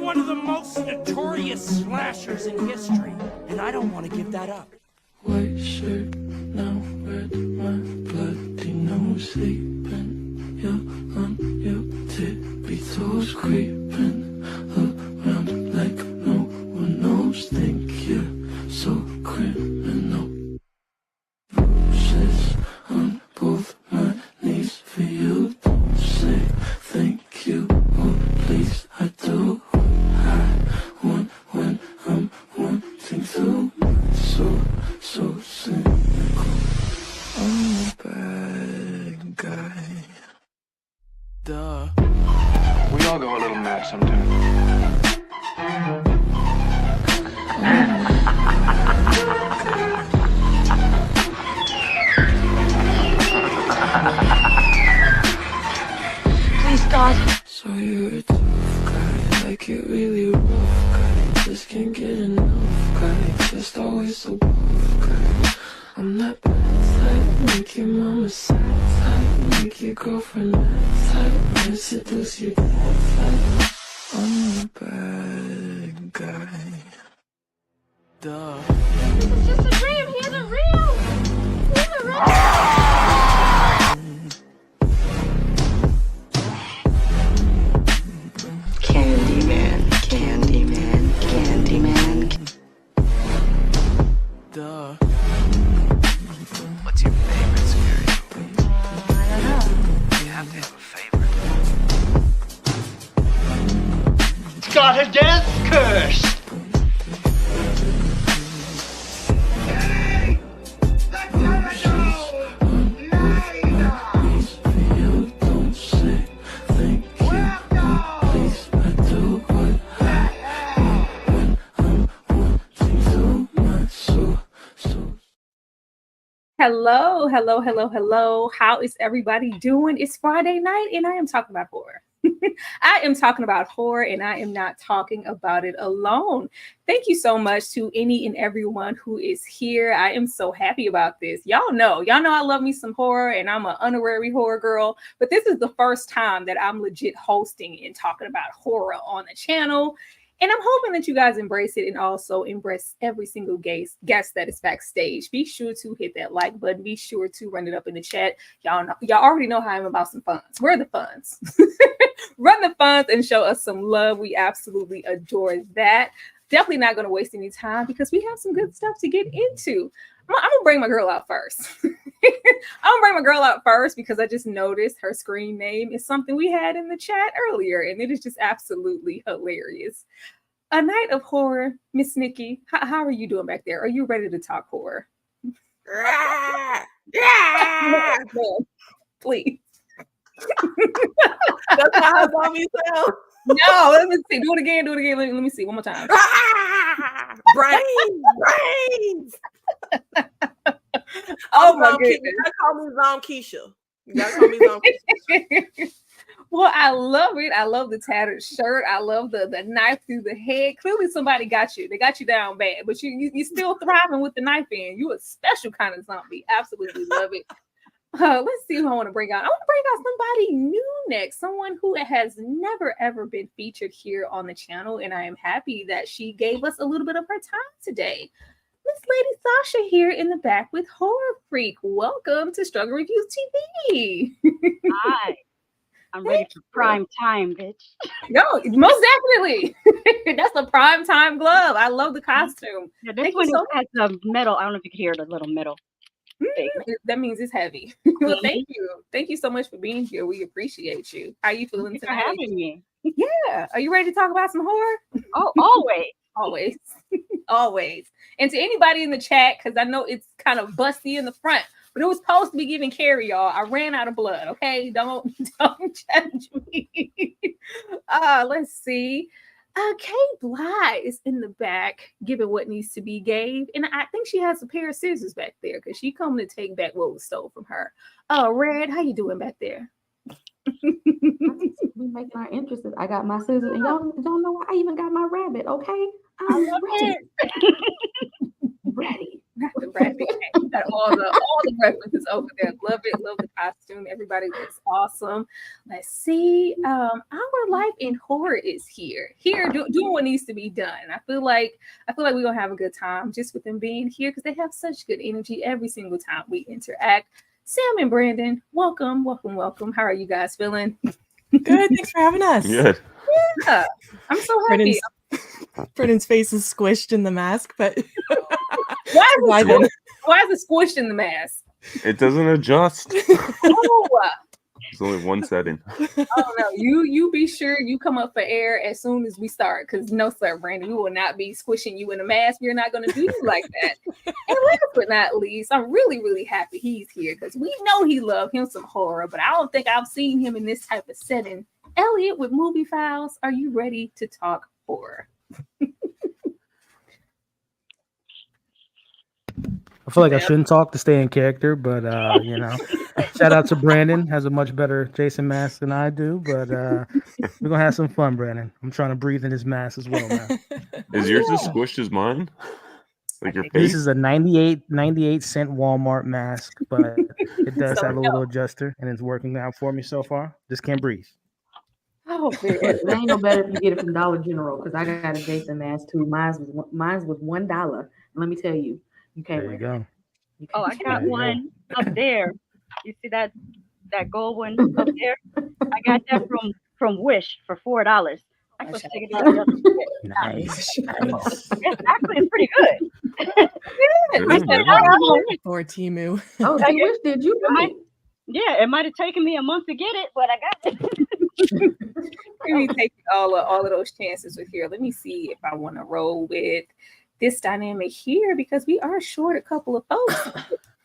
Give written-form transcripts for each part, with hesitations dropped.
one of the most notorious slashers in history, and I don't want to give that up. White shirt, now red, my bloody nose sleeping. You're on your tippy toes, creeping around like no one knows. Think you're so criminal. Bruises on both my knees for you. Don't say thank you, or please I do. I want when I'm wanting to. So cynical. I'm a bad guy. Duh. We all go a little mad sometimes. Please, God. So you're a tough guy, like you're really rough guy. Just can't get enough guy, just always so buff guy. I'm that bad type, make your mama sad type, make your girlfriend mad type, and seduce your dad type. I'm a bad guy. Duh. It's just a dream. He isn't real. He isn't real. Candyman, Candyman, Candyman. Duh. What's your favorite scary movie? I don't know. You have to have a favorite. Got a death curse! Hello. How is everybody doing? It's Friday night and I am talking about horror. I am talking about horror and I am not talking about it alone. Thank you so much to any and everyone who is here. I am so happy about this. Y'all know I love me some horror and I'm an honorary horror girl, but this is the first time that I'm legit hosting and talking about horror on the channel. And I'm hoping that you guys embrace it and also embrace every single guest that is backstage. Be sure to hit that like button. Be sure to run it up in the chat. Y'all already know how I'm about some funds. Where are the funds? Run the funds and show us some love. We absolutely adore that. Definitely not going to waste any time because we have some good stuff to get into. I'm going to bring my girl out first. Because I just noticed her screen name is something we had in the chat earlier, and it is just absolutely hilarious. A night of horror, Miss Nikki. How are you doing back there? Are you ready to talk horror? Yeah. Please. That's how zombies sound. No, let me see. Do it again. Let me see. One more time. Brains. Oh my goodness. You gotta call me Zom Keisha. You gotta call me Zom Keisha. Well, I love it. I love the tattered shirt. I love the knife through the head. Clearly somebody got you. They got you down bad, but you still thriving with the knife in. You a special kind of zombie. Absolutely love it. Let's see who I want to bring out. I want to bring out somebody new next. Someone who has never, ever been featured here on the channel. And I am happy that she gave us a little bit of her time today. Miss Lady Sasha here in the back with Horror Freak. Welcome to Struggle Reviews TV. Hi. I'm ready for prime time, bitch. No, most definitely. That's the prime time glove. I love the costume. Yeah, this one has a metal. I don't know if you can hear the little metal. That means it's heavy. Well, thank you. Thank you so much for being here. We appreciate you. How are you feeling tonight? For having me. Yeah. Are you ready to talk about some horror? Oh, always. Always. Always. And to anybody in the chat, because I know it's kind of busty in the front, but it was supposed to be giving Carrie, y'all. I ran out of blood, okay? Don't judge me. Let's see. Kate Bly is in the back giving what needs to be gave. And I think she has a pair of scissors back there because she coming to take back what was stole from her. Red, how you doing back there? We making our interests. I got my scissors, and y'all don't know why I even got my rabbit. Okay, I'm ready. Ready. Not the rabbit. You got all the references over there. Love it. Love the costume. Everybody looks awesome. Let's see. Our life in horror is here. Doing what needs to be done. I feel like we're gonna have a good time just with them being here because they have such good energy every single time we interact. Sam and Brandon, welcome. How are you guys feeling? Good. Thanks for having us. Good. Yeah, I'm so happy. Brandon's face is squished in the mask, but why is it squished in the mask? It doesn't adjust. Oh, There's only one setting. oh no, you be sure you come up for air as soon as we start, because no sir, Brandon, we will not be squishing you in a mask. We're not going to do you like that. And last but not least, I'm really happy he's here because we know he loves him some horror, but I don't think I've seen him in this type of setting. Elliot with Movie Files, are you ready to talk horror? I feel like I shouldn't talk to stay in character, but shout out to Brandon, has a much better Jason mask than I do, but we're gonna have some fun, Brandon. I'm trying to breathe in his mask as well now. Is yours as squished as mine? Like your This face? is a 98 cent Walmart mask, but it does have a little adjuster and it's working out for me so far. Just can't breathe. Oh, man. It ain't no better if you get it from Dollar General because I got a Jason mask too. Mine's was $1. Let me tell you, you can't. There you go. Oh, I got one up there. You see that gold one up there? I got that from Wish for $4. I can stick it out. Nice. It's pretty good. Or Temu. Oh, see, which did you buy? Yeah, it might have taken me a month to get it, but I got it. Let me take all of those chances with here. Let me see if I want to roll with this dynamic here because we are short a couple of folks.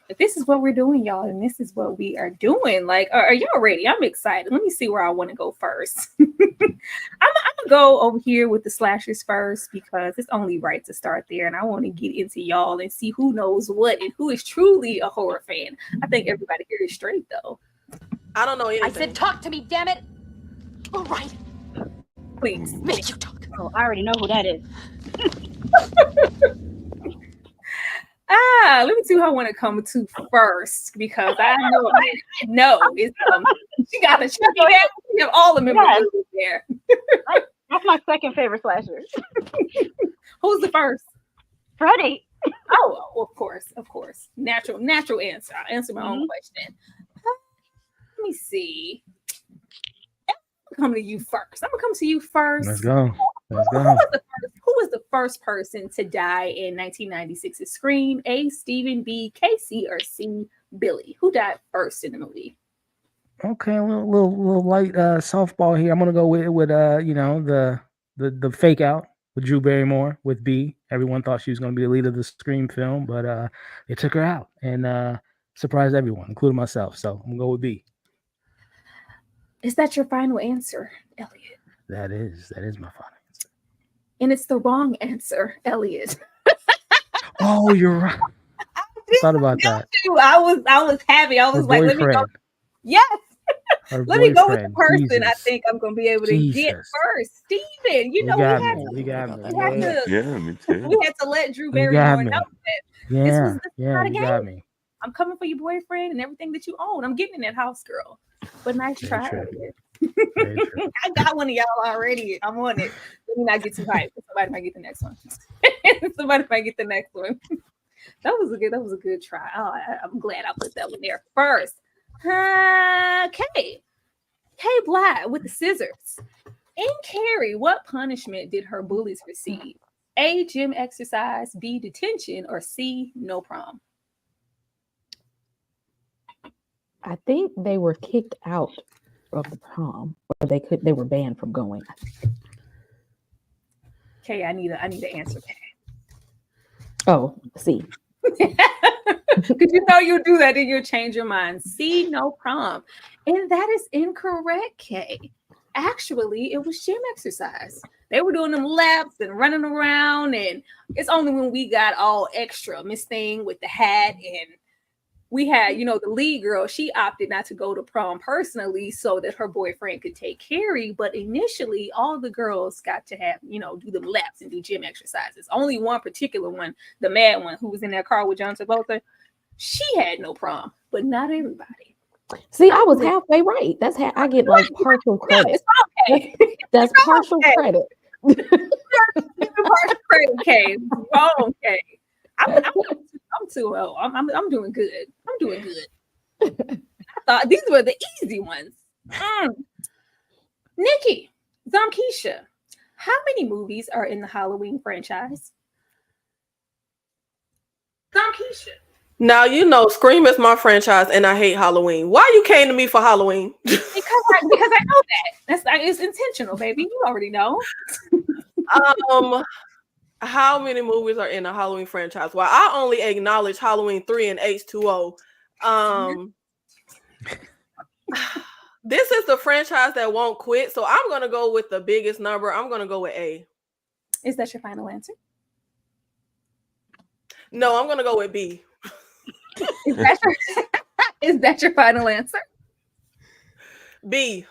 But this is what we're doing, y'all, and this is what we are doing. Like, are y'all ready? I'm excited. Let me see where I want to go first. I'm gonna go over here with the slashers first because it's only right to start there, and I want to get into y'all and see who knows what and who is truly a horror fan. I think everybody here is straight though. I don't know anything. I said talk to me, damn it. All right. Please. Make you talk. Oh, I already know who that is. Let me see who I want to come to first because I know it's she got the check on you have all the members there. That's my second favorite slasher. Who's the first? Freddy. Oh, of course. Natural answer. I'll answer my own question. Let me see. I'm gonna come to you first. Let's go. Who was the first person to die in 1996's Scream? A, Stephen, B, Casey, or C, Billy? Who died first in the movie? Okay, a little light softball here. I'm gonna go with the fake out with Drew Barrymore with B. Everyone thought she was gonna be the lead of the Scream film, but they took her out and surprised everyone, including myself. So I'm gonna go with B. Is that your final answer, Elliot? That is my final answer. And it's the wrong answer, Elliot. Oh, you're right. I thought about that. I was happy. I was like, let me go. Yes. Let me go with the person I think I'm going to be able to get first. Steven, you got me. Me too. We had to let Drew Barrymore know that this was not a game. Got me. I'm coming for your boyfriend and everything that you own. I'm getting in that house, girl. But nice try. I got one of y'all already. I'm on it. Let me not get too hyped. Somebody might get the next one. That was a good try. Oh, I'm glad I put that one there first. Kay Black with the scissors. In Carrie, what punishment did her bullies receive? A, gym exercise, B, detention, or C, no prom? I think they were kicked out of the prom, or they were banned from going. Okay, I need an answer, Kay. Oh, C. Because you know you do that, then you'll change your mind. C, no prom. And that is incorrect, Kay. Actually, it was gym exercise. They were doing them laps and running around, and it's only when we got all extra, Miss Thing with the hat and we had, the lead girl, she opted not to go to prom personally so that her boyfriend could take Carrie. But initially, all the girls got to have, do them laps and do gym exercises. Only one particular one, the mad one who was in that car with John Travolta, she had no prom, but not everybody. See, I was halfway right. That's how I get like partial credit. No, it's okay. That's partial credit. Partial credit, Kay. Wrong, Kay. I'm too low. I'm doing good. I'm doing good. I thought these were the easy ones. Nikki, Zamkeisha, how many movies are in the Halloween franchise? Zamkeisha. Now Scream is my franchise, and I hate Halloween. Why you came to me for Halloween? because I know that. It's intentional, baby. You already know. How many movies are in the Halloween franchise? Well, I only acknowledge Halloween 3 and H2O. This is the franchise that won't quit, so I'm gonna go with the biggest number. I'm gonna go with A. Is that your final answer? No, I'm gonna go with B. Is that your final answer? B.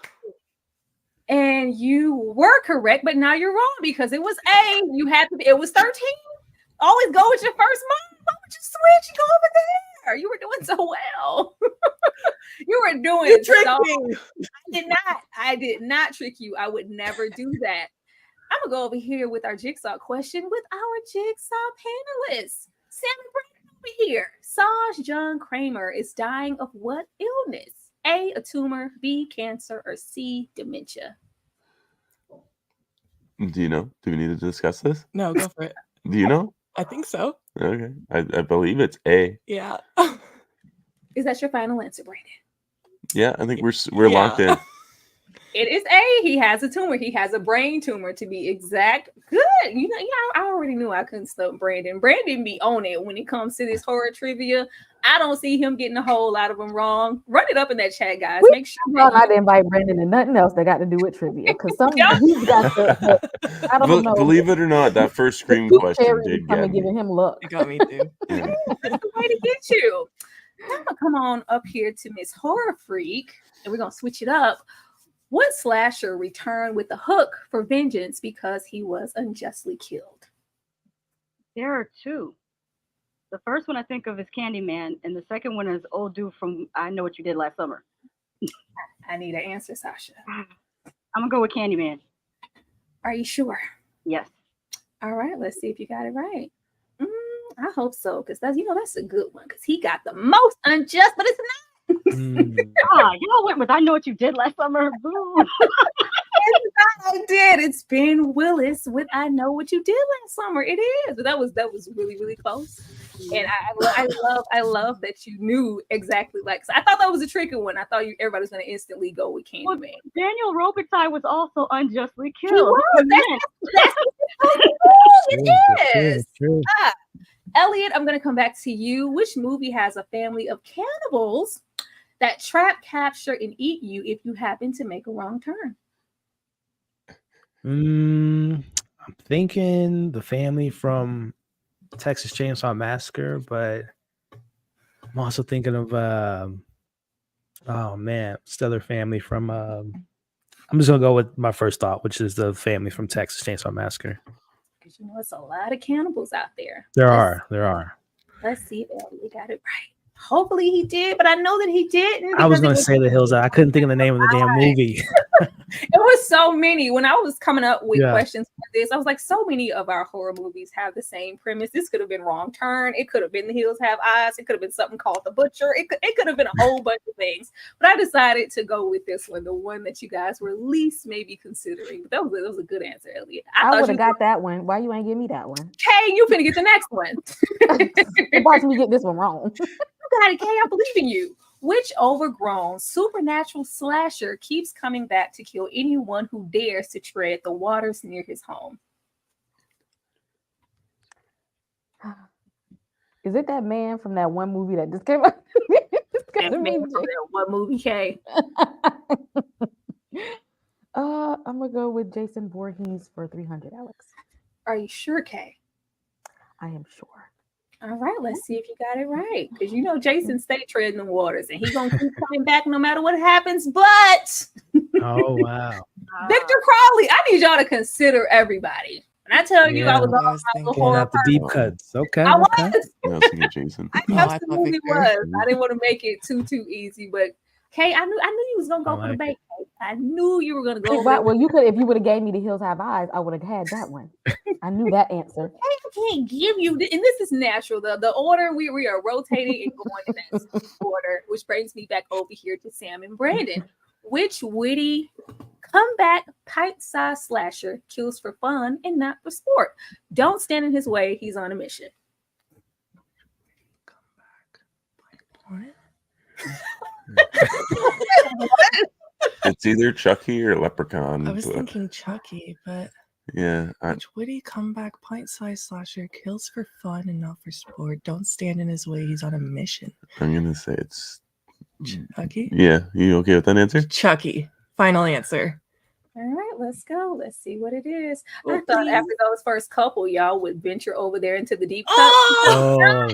And you were correct, but now you're wrong because it was A. You had to. It was 13. Always go with your first month. Why would you switch? Go over there. You were doing so well. You were doing You tricked so. me. I did not trick you. I would never do that. I'm gonna go over here with our jigsaw question with our jigsaw panelists. Sammy Brandon over here. Saj John Kramer is dying of what illness? A, a tumor, B, cancer, or C, dementia? Do you know? Do we need to discuss this? No, go for it. Do you know? I think so. Okay. I believe it's A. Yeah. Is that your final answer, Brandon? Yeah, I think we're locked in. It is A. He has a tumor. He has a brain tumor, to be exact. Good. I already knew I couldn't stump Brandon. Brandon be on it when it comes to this horror trivia. I don't see him getting a whole lot of them wrong. Run it up in that chat, guys. Make sure not to invite Brandon and nothing else that got to do with trivia because he's got I don't know. Believe it or not, that first Scream question did get me. Giving him luck. It got me too. Yeah. That's the way to get you. I'm gonna come on up here to Miss Horror Freak, and we're gonna switch it up. What slasher returned with a hook for vengeance because he was unjustly killed? There are two. The first one I think of is Candyman, and the second one is old dude from I Know What You Did Last Summer. I need an answer, Sasha. I'm gonna go with Candyman. Are you sure? Yes. All right, let's see if you got it right. I hope so, because that's a good one, because he got the most unjust, but it's not. Y'all went with I Know What You Did Last Summer. I did. It's Ben Willis with I Know What You Did Last Summer. It is. But that was really, really close. And I love that you knew exactly. Like, so I thought that was a tricky one. I thought everybody was going to instantly go with Candyman. Well, Daniel Robitaille was also unjustly killed. It is. True. Elliot, I'm going to come back to you. Which movie has a family of cannibals that trap, capture, and eat you if you happen to make a wrong turn? I'm thinking the family from Texas Chainsaw Massacre, but I'm also thinking of Stellar Family from I'm just gonna go with my first thought, which is the family from Texas Chainsaw Massacre. Because it's a lot of cannibals out there. There are. Let's see if Elliot got it right. Hopefully he did, but I know that he didn't. I was going to say The Hills. I couldn't think of the name of the damn movie. It was so many. When I was coming up with questions for this, I was like, so many of our horror movies have the same premise. This could have been Wrong Turn. It could have been The Hills Have Eyes. It could have been something called The Butcher. It could have been a whole bunch of things. But I decided to go with this one, the one that you guys were least maybe considering. But that was a good answer, Elliot. I would have got that one. Why you ain't give me that one? Kay, you finna get the next one. Watch me get this one wrong. Got it, Kay. I believe in you. Which overgrown supernatural slasher keeps coming back to kill anyone who dares to tread the waters near his home? Is it that man from that one movie that just came out? What movie, Kay? I'm gonna go with Jason Voorhees for 300, Alex. Are you sure, Kay? I am sure. All right, let's see if you got it right. Because you know Jason stay treading the waters and he's gonna keep coming back no matter what happens. But Oh wow. Victor Crowley, I need y'all to consider everybody. When I tell you I was I on was my thinking. Pulling horror out the deep person, cuts. Okay. I Okay. was. I was thinking Jason. I Oh, I thought absolutely Victor. was. I didn't want to make it too easy, but Kay, I knew you was gonna I go for the like bait. Kay. I knew you were gonna go. Hey, over right, there. well, you could if you would have gave me the Hills Have Eyes, I would have had that one. I knew that answer. I can't give you, and this is natural. The order we are rotating and going in that order, which brings me back over here to Sam and Brandon. Which witty comeback pint-sized slasher kills for fun and not for sport? Don't stand in his way. He's on a mission. It's either Chucky or Leprechaun. I was but thinking Chucky, but yeah, which witty comeback pint-sized slasher kills for fun and not for sport? Don't stand in his way. He's on a mission. I'm gonna say it's Chucky? Yeah, you okay with that answer? Chucky. Final answer. All right, let's go. Let's see what it is. I thought after those first couple, y'all would venture over there into the deep cut. Oh,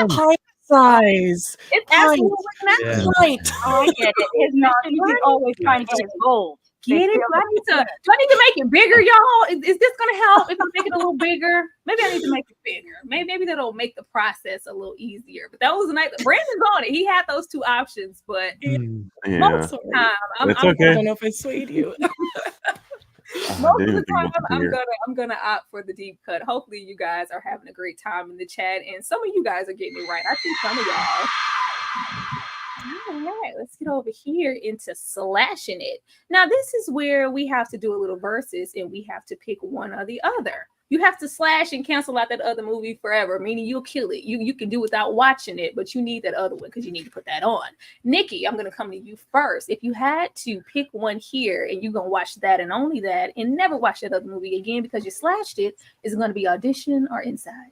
pint size. It's absolutely not Yeah. Pint. I get it. His mission is always trying to get his gold. Get it? Do I need to make it bigger, y'all? Is this gonna help if I make it a little bigger? Maybe I need to make it bigger. Maybe that'll make the process a little easier. But that was a nice. Brandon's on it. He had those two options, but most of the time, It's okay. I don't know if I swayed you. most of the time, I'm gonna opt for the deep cut. Hopefully, you guys are having a great time in the chat, and some of you guys are getting it right. I think some of y'all. All right, let's get over here into slashing it. Now, this is where we have to do a little versus, and we have to pick one or the other. You have to slash and cancel out that other movie forever, meaning you'll kill it. You can do without watching it, but you need that other one because you need to put that on. Nikki, I'm going to come to you first. If you had to pick one here and you're going to watch that and only that and never watch that other movie again because you slashed it, is it going to be Audition or Inside?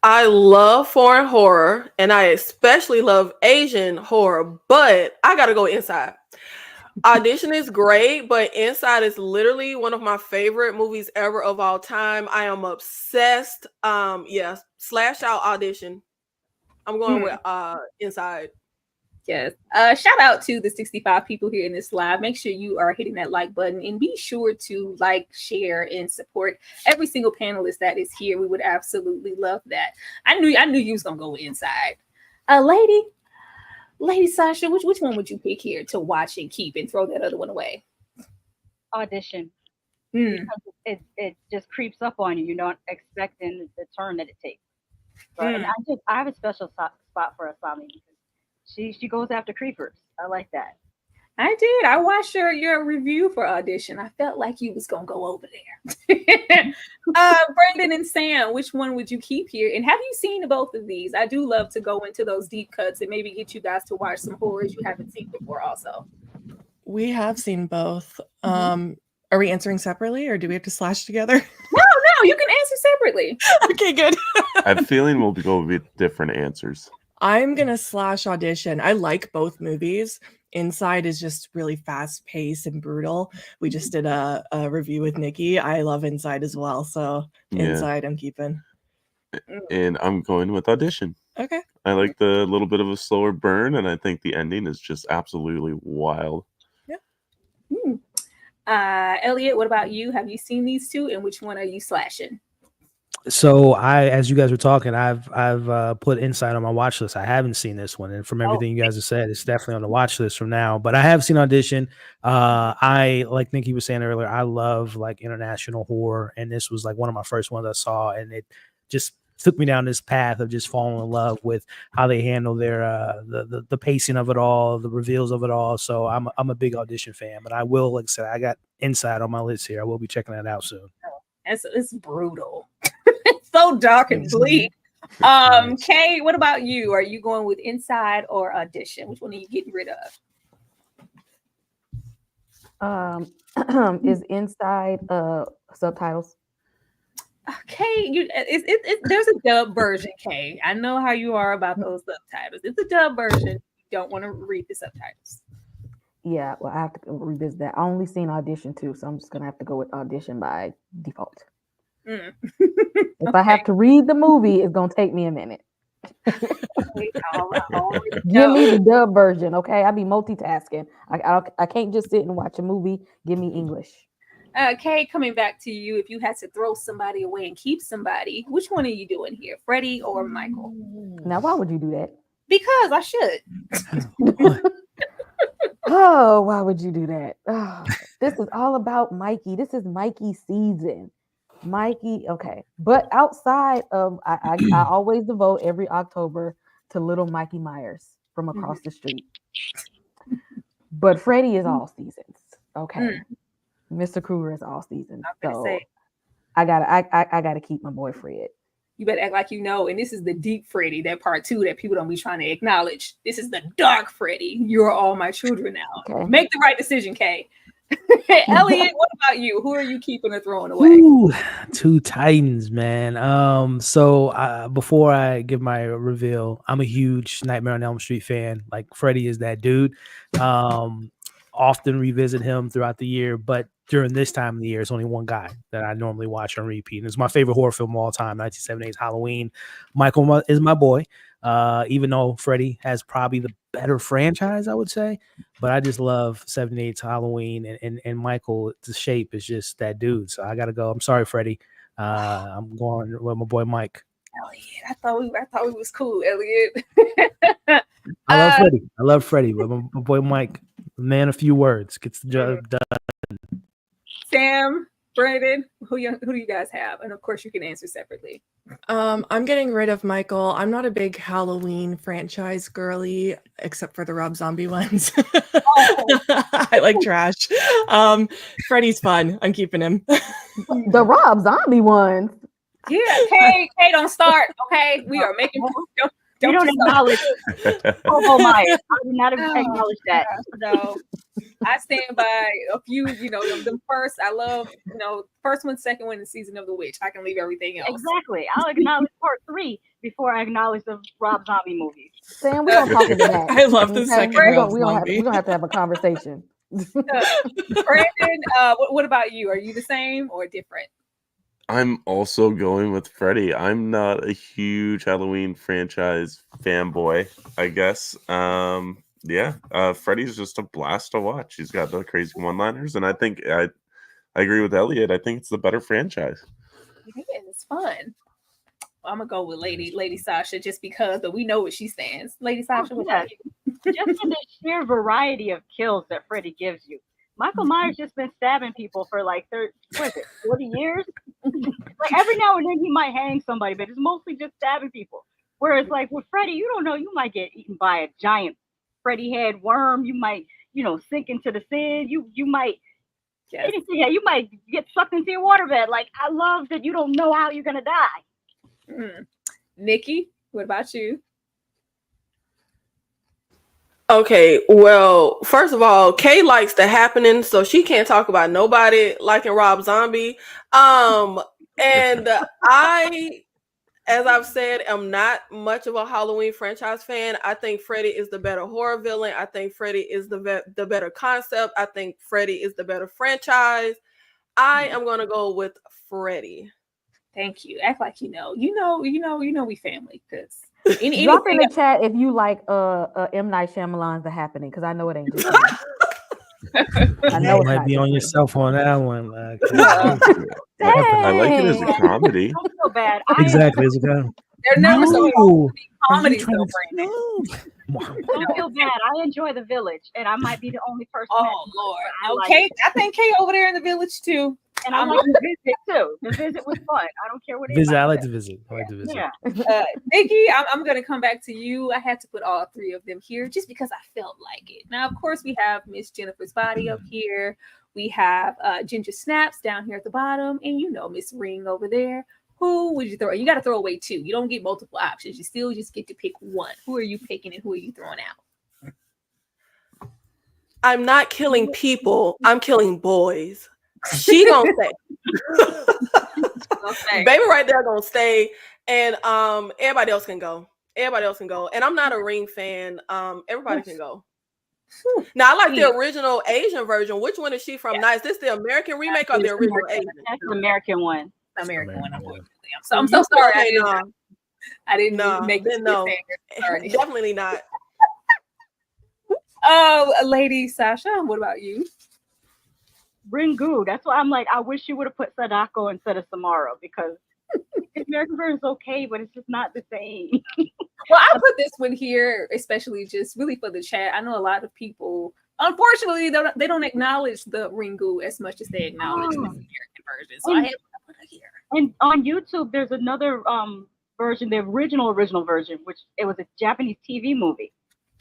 I love foreign horror and I especially love Asian horror, but I gotta go Inside. Audition is great, but Inside is literally one of my favorite movies ever of all time. I am obsessed. Yeah, slash out Audition. I'm going with Inside. Yes. Shout out to the 65 people here in this live. Make sure you are hitting that like button and be sure to like, share, and support every single panelist that is here. We would absolutely love that. I knew you was gonna go Inside. Lady Sasha, which one would you pick here to watch and keep and throw that other one away? Audition. Because it just creeps up on you. You're not expecting the turn that it takes. But and I have a special spot for Asami because she goes after creepers. I like that. I did. I watched your review for Audition. I felt like you was gonna go over there. Brandon and Sam, which one would you keep here? And have you seen both of these? I do love to go into those deep cuts and maybe get you guys to watch some horrors you haven't seen before also. We have seen both. Are we answering separately or do we have to slash together? No, you can answer separately. Okay, good. I have a feeling we'll go with different answers. I'm gonna slash Audition. I like both movies. Inside is just really fast paced and brutal. We just did a review with Nikki. I love Inside as well. So Inside I'm keeping. And I'm going with Audition. Okay. I like the little bit of a slower burn, and I think the ending is just absolutely wild. Yeah. Elliot, what about you? Have you seen these two, and which one are you slashing? So as you guys were talking, I've put Inside on my watch list. I haven't seen this one, and from everything you guys have said, it's definitely on the watch list from now. But I have seen Audition. I, like Nikki was saying earlier, I love like international horror, and this was like one of my first ones I saw, and it just took me down this path of just falling in love with how they handle their the pacing of it all, the reveals of it all. So I'm a big Audition fan, but I will, like I said, I got Inside on my list here. I will be checking that out soon. It's brutal. It's so dark and bleak. Kay, what about you? Are you going with Inside or Audition? Which one are you getting rid of? Is Inside subtitles? Okay, there's a dub version, Kay. I know how you are about those subtitles. It's a dub version. You don't want to read the subtitles. Yeah, well, I have to revisit that. I only seen Audition too, so I'm just gonna have to go with Audition by default. If I have to read the movie, it's gonna take me a minute. Give me the dub version, okay? I be multitasking. I can't just sit and watch a movie. Give me English. Kay, coming back to you, if you had to throw somebody away and keep somebody, which one are you doing here, Freddie or Michael? Now, why would you do that? Because I should. Oh, why would you do that? Oh, this is all about Mikey. This is Mikey season. Mikey, okay. But outside of, I always devote every October to little Mikey Myers from across the street. But Freddie is all seasons. Okay. Mr. Krueger is all seasons. So I gotta keep my boy Fred. You better act like you know. And this is the deep Freddy, that part 2 that people don't be trying to acknowledge. This is the dark Freddy. You're all my children now. Okay. Make the right decision, Kay. Elliot, what about you? Who are you keeping or throwing away? Ooh, 2 Titans, man. So before I give my reveal, I'm a huge Nightmare on Elm Street fan. Like Freddy is that dude. Often revisit him throughout the year, but during this time of the year, it's only one guy that I normally watch on repeat. And it's my favorite horror film of all time, 1978's Halloween. Michael is my boy, even though Freddy has probably the better franchise, I would say. But I just love 78's Halloween, and Michael, the shape is just that dude. So I got to go. I'm sorry, Freddy. I'm going with my boy Mike. Elliot, I thought we was cool, Elliot. I love Freddy, but my boy Mike, man, a few words gets the job done. Sam, Brandon, who do you guys have? And of course, you can answer separately. I'm getting rid of Michael. I'm not a big Halloween franchise girly, except for the Rob Zombie ones. I like trash. Freddy's fun. I'm keeping him. The Rob Zombie ones. Yeah, Kay, don't start. Okay, we are making moves. Don't acknowledge Hobo Myers. I do not acknowledge that. No, I stand by a few. The first. I love first one, second one, and Season of the Witch. I can leave everything else. Exactly. I'll acknowledge part 3 before I acknowledge the Rob Zombie movies. Sam, we don't talk about that. I love the second Rob Zombie. We're gonna have to have a conversation. Brandon, what about you? Are you the same or different? I'm also going with Freddy. I'm not a huge Halloween franchise fanboy, I guess. Freddy's just a blast to watch. He's got the crazy one-liners, and I think I agree with Elliot. I think it's the better franchise. Yeah, it's fun. I'm gonna go with Lady Sasha just because, but we know what she stands. Lady Sasha, what about you? Just for the sheer variety of kills that Freddy gives you. Michael Myers just been stabbing people for like 40 years. Like every now and then he might hang somebody, but it's mostly just stabbing people. Whereas like with Freddy, you don't know, you might get eaten by a giant Freddy head worm. You might, sink into the sand. You might, you might get sucked into your waterbed. Like I love that you don't know how you're gonna die. Nikki, what about you? Okay, well, first of all, Kay likes the happening, so she can't talk about nobody liking Rob Zombie. And I, as I've said, am not much of a Halloween franchise fan. I think Freddy is the better horror villain. I think Freddy is the better concept. I think Freddy is the better franchise. I am gonna go with Freddy. Thank you. Act like you know. We family because. Drop in the chat if you like M. Night Shyamalan's The Happening, because I know it ain't just I know you might be on yourself on that one. I like it as a comedy. Don't feel bad. Exactly, as a comedy. They're never so comedies, though, Brandon. Don't feel bad. I enjoy The Village, and I might be the only person. Oh Lord. Okay, I think Kay over there in The Village too. And I like to visit too. The visit was fun. I don't care what it is. I like to visit. Yeah. Nikki, I'm going to come back to you. I had to put all 3 of them here just because I felt like it. Now, of course, we have Miss Jennifer's Body up here. We have Ginger Snaps down here at the bottom. And Miss Ring over there. Who would you throw? You got to throw away 2. You don't get multiple options. You still just get to pick one. Who are you picking and who are you throwing out? I'm not killing people. I'm killing boys. She gonna stay. Baby right there gonna stay, and everybody else can go. And I'm not a Ring fan. Everybody can go. Now I like the original Asian version. Which one is she from? Nice. This the American remake or the original Asian? That's the American one. American one, American, unfortunately. I'm so sorry. I didn't No, make then it no. Sorry. Definitely not. Lady Sasha, what about you? Ringu. That's why I'm like, I wish you would have put Sadako instead of Samara because the American version is okay, but it's just not the same. Well, I put this one here, especially just really for the chat. I know a lot of people, unfortunately, they don't acknowledge the Ringu as much as they acknowledge the American version. So I had to put it here. And on YouTube, there's another version, the original version, which it was a Japanese TV movie,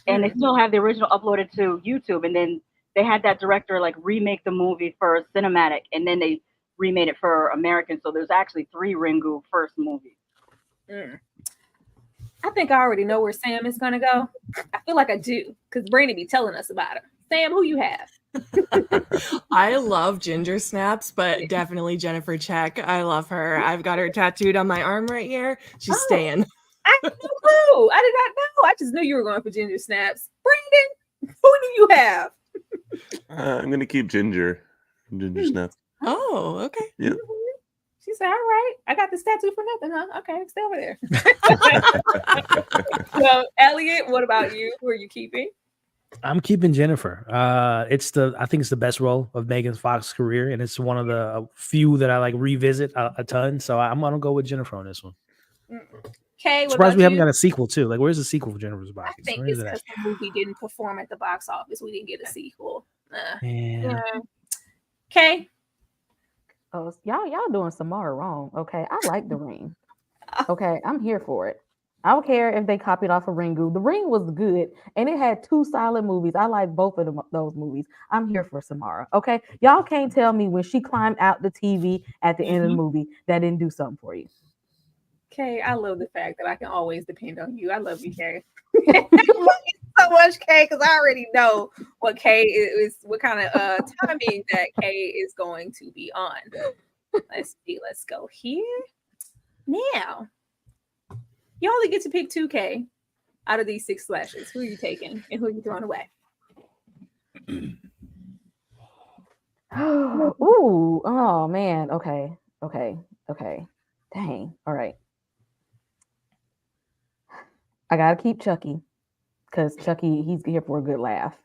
and they still have the original uploaded to YouTube. And then they had that director like remake the movie for cinematic, and then they remade it for American. So there's actually 3 Ringu first movies. I think I already know where Sam is gonna go. I feel like I do because Brandy be telling us about her. Sam, who you have? I love Ginger Snaps, but definitely Jennifer Check. I love her. I've got her tattooed on my arm right here. She's staying. I had no clue. I did not know. I just knew you were going for Ginger Snaps. Brandon, who do you have? I'm gonna keep Ginger Snaps. Oh, okay. Yeah. She said, all right, I got this tattoo for nothing, huh? Okay, stay over there. So, Elliot, what about you? Who are you keeping? I'm keeping Jennifer. I think it's the best role of Megan Fox's career, and it's one of the few that I like revisit a ton. So I'm gonna go with Jennifer on this one. Okay, Surprised we haven't got a sequel too. Like, where's the sequel for Jennifer's Body? I think it's because the movie didn't perform at the box office. We didn't get a sequel. Okay. Oh, y'all doing Samara wrong. Okay, I like The Ring. Okay, I'm here for it. I don't care if they copied off of Ringu. The Ring was good, and it had 2 solid movies. I like both of those movies. I'm here for Samara. Okay, y'all can't tell me when she climbed out the TV at the end of the movie that didn't do something for you. Kay, I love the fact that I can always depend on you. I love you, Kay. I love you so much, Kay, because I already know what Kay is, what kind of timing that Kay is going to be on. Let's see. Let's go here. Now, you only get to pick 2K out of these 6 slashes. Who are you taking and who are you throwing away? Ooh, oh man. Okay. Dang. All right. I gotta keep Chucky because Chucky, he's here for a good laugh.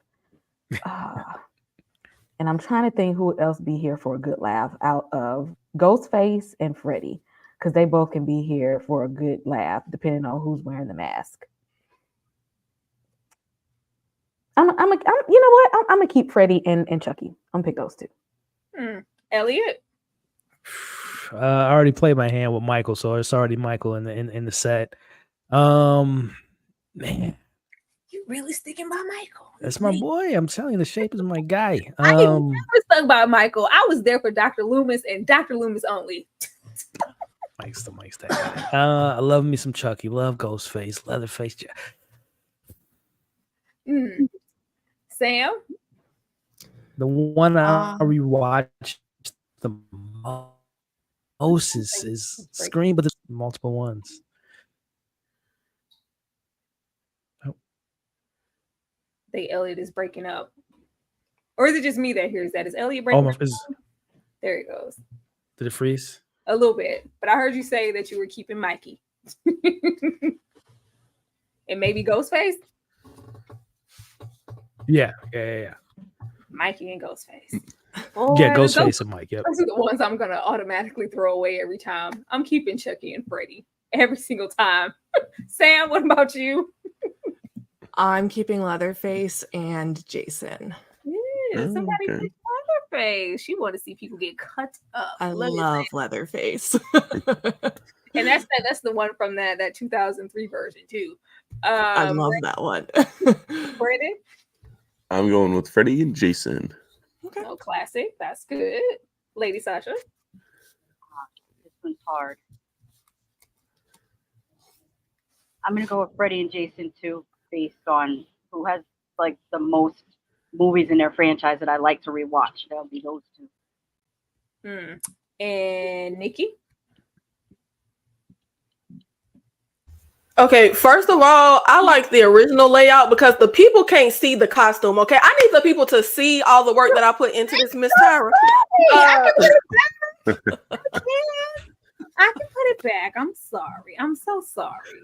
And I'm trying to think who else be here for a good laugh out of Ghostface and Freddy, because they both can be here for a good laugh depending on who's wearing the mask. You know what? I'm gonna keep Freddy and Chucky. I'm gonna pick those 2. Elliot. I already played my hand with Michael, so it's already Michael in the set. Man, You really sticking by Michael? that's my boy. I'm telling you, the shape is my guy. I ain't never stuck by Michael. I was there for Dr. Loomis and Dr. Loomis only. Mike's that guy. I love me some Chucky. Love Ghostface, Leatherface. Sam? The one I rewatched the most is Scream, but there's multiple ones. Elliot is breaking up. Or is it just me that hears that? Is Elliot breaking up? There he goes. Did it freeze? A little bit. But I heard you say that you were keeping Mikey. And maybe Ghostface? Yeah. Mikey and Ghostface. Yeah, Ghostface and Mike. Yep. Those are the ones I'm going to automatically throw away every time. I'm keeping Chucky and Freddy every single time. Sam, what about you? I'm keeping Leatherface and Jason. Yeah, somebody picked Leatherface. You want to see people get cut up. I love Leatherface. And that's the one from that 2003 version too. I love that one. Brandon? I'm going with Freddy and Jason. Okay. No classic. That's good. Lady Sasha? This one's hard. I'm going to go with Freddy and Jason too, based on who has like the most movies in their franchise that I like to rewatch. That'll be those 2. And Nikki? Okay, first of all, I like the original layout because the people can't see the costume. Okay, I need the people to see all the work that I put into this Miss Tyra. it back. I'm sorry. I'm so sorry.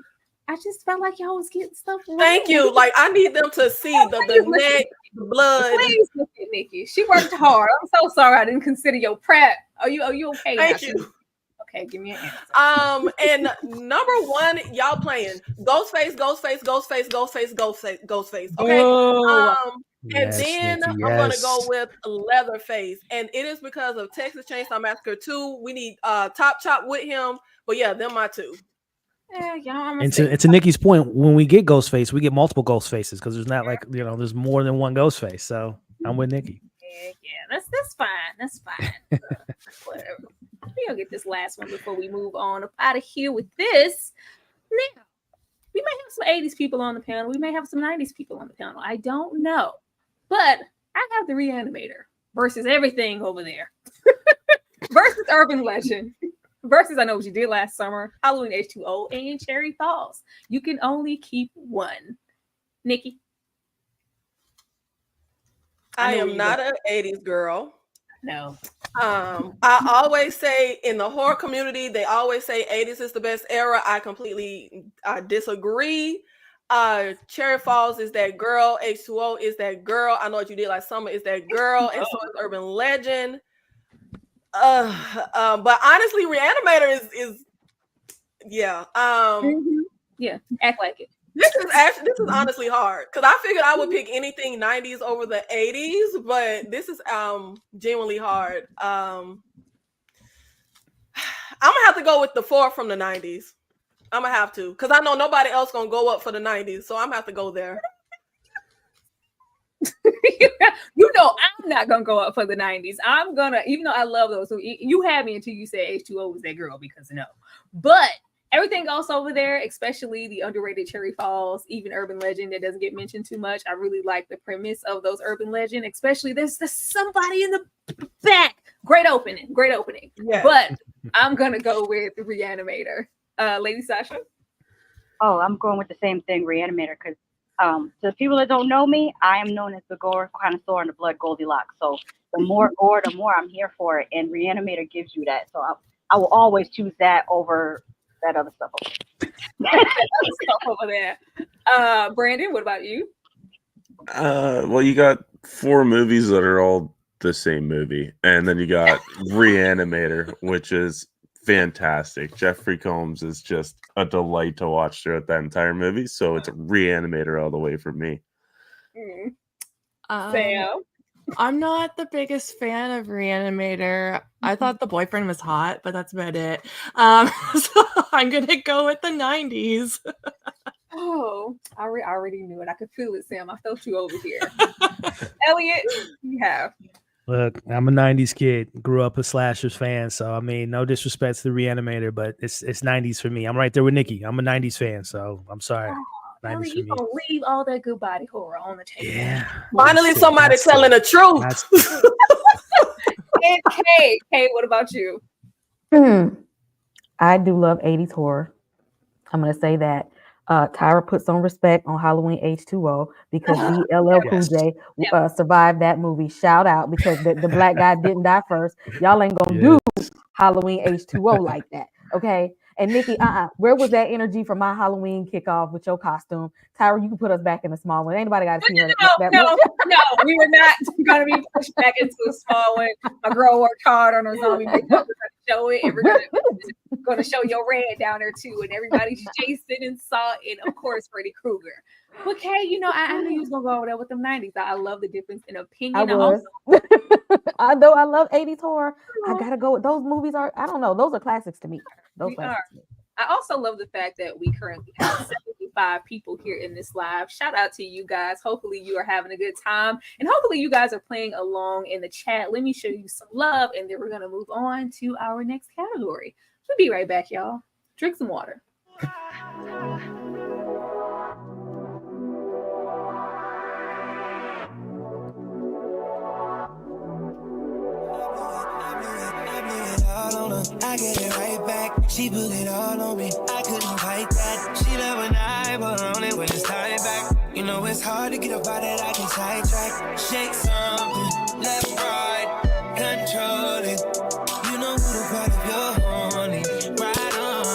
I just felt like y'all was getting stuff wrong. Thank you. Like, I need them to see the neck, the blood. Please look at Nikki. She worked hard. I'm so sorry I didn't consider your prep. Are you okay? Thank now? you. Okay, give me an answer. And number one, y'all playing Ghostface. Okay. Oh. And then I'm gonna go with Leatherface, and it is because of Texas Chainsaw Massacre 2. We need Top Chop with him, but yeah, them my two. Yeah, y'all. And to Nikki's point, when we get Ghostface, we get multiple Ghostfaces because there's not like there's more than one Ghostface. So I'm with Nikki. Yeah, that's fine. That's fine. Whatever. We'll get this last one before we move on up out of here with this. Now, we may have some 80s people on the panel. We may have some 90s people on the panel. I don't know. But I have the Reanimator versus everything over there. Versus Urban Legend. Versus I Know What You Did Last Summer, Halloween H2O, and Cherry Falls. You can only keep one. Nikki? I am not an 80s girl. No. I always say in the horror community, they always say 80s is the best era. I disagree. Cherry Falls is that girl. H2O is that girl. I Know What You Did Last Summer is that girl. And so is Urban Legend. But honestly, Reanimator is yeah. Yeah, act like it. This is honestly hard because I figured I would pick anything 90s over the 80s, but this is genuinely hard. I'm gonna have to go with the 4 from the 90s. I'm gonna have to because I know nobody else gonna go up for the 90s, so I'm gonna have to go there. You know I'm not gonna go up for the 90s. I'm gonna, even though I love those, so you had me until you said H2O was that girl, because no. But everything else over there, especially the underrated Cherry Falls, even Urban Legend that doesn't get mentioned too much. I really like the premise of those Urban Legend, especially there's somebody in the back. Great opening. Yes. But I'm gonna go with Reanimator. Lady Sasha? Oh, I'm going with the same thing, Reanimator, because to the people that don't know me, I am known as the gore connoisseur and the blood Goldilocks. So the more gore, the more I'm here for it. And Reanimator gives you that. So I will always choose that over that other stuff over there. Brandon, what about you? Well, you got 4 movies that are all the same movie. And then you got Reanimator, which is fantastic. Jeffrey Combs is just a delight to watch throughout that entire movie. So it's a Reanimator all the way for me. Sam? I'm not the biggest fan of Reanimator. I thought the boyfriend was hot, but that's about it. So I'm gonna go with the 90s. Oh, I already knew it. I could feel it, Sam. I felt you over here. Elliot, you have. Look, I'm a 90s kid. Grew up a slashers fan, so I mean, no disrespect to the Reanimator, but it's 90s for me. I'm right there with Nikki. I'm a 90s fan, so I'm sorry. Elliot, you gonna leave all that good body horror on the table. Yeah. Finally, somebody telling the truth. And Kay, what about you? I do love 80s horror. I'm gonna say that. Tyra put some respect on Halloween H2O because LL Cool J survived that movie. Shout out, because the black guy didn't die first. Y'all ain't gonna do Halloween H2O like that, okay? And Nikki, where was that energy from my Halloween kickoff with your costume? Tyra, you can put us back in the small one. Ain't nobody got to see her. No, we were not gonna be pushed back into a small one. My girl worked hard on her zombie makeup. We're gonna show it, and we're gonna show your red down there too, and everybody's Jason and Saw, and of course Freddy Krueger. But Kay, you know, I knew you was gonna go over there with them 90s. I love the difference in opinion. Although I love 80s horror, I gotta go with those movies. I don't know, those are classics to me. I also love the fact that we currently have 75 people here in this live. Shout out to you guys. Hopefully you are having a good time, and hopefully you guys are playing along in the chat. Let me show you some love, and then we're gonna move on to our next category. We'll be right back, y'all. Drink some water. I get it right back. She put it all on me. I couldn't fight that. She love when I put on it when it's time back. You know it's hard to get a body that I can sidetrack. Shake something, left, right, control it. You know who the part of your honey. Right on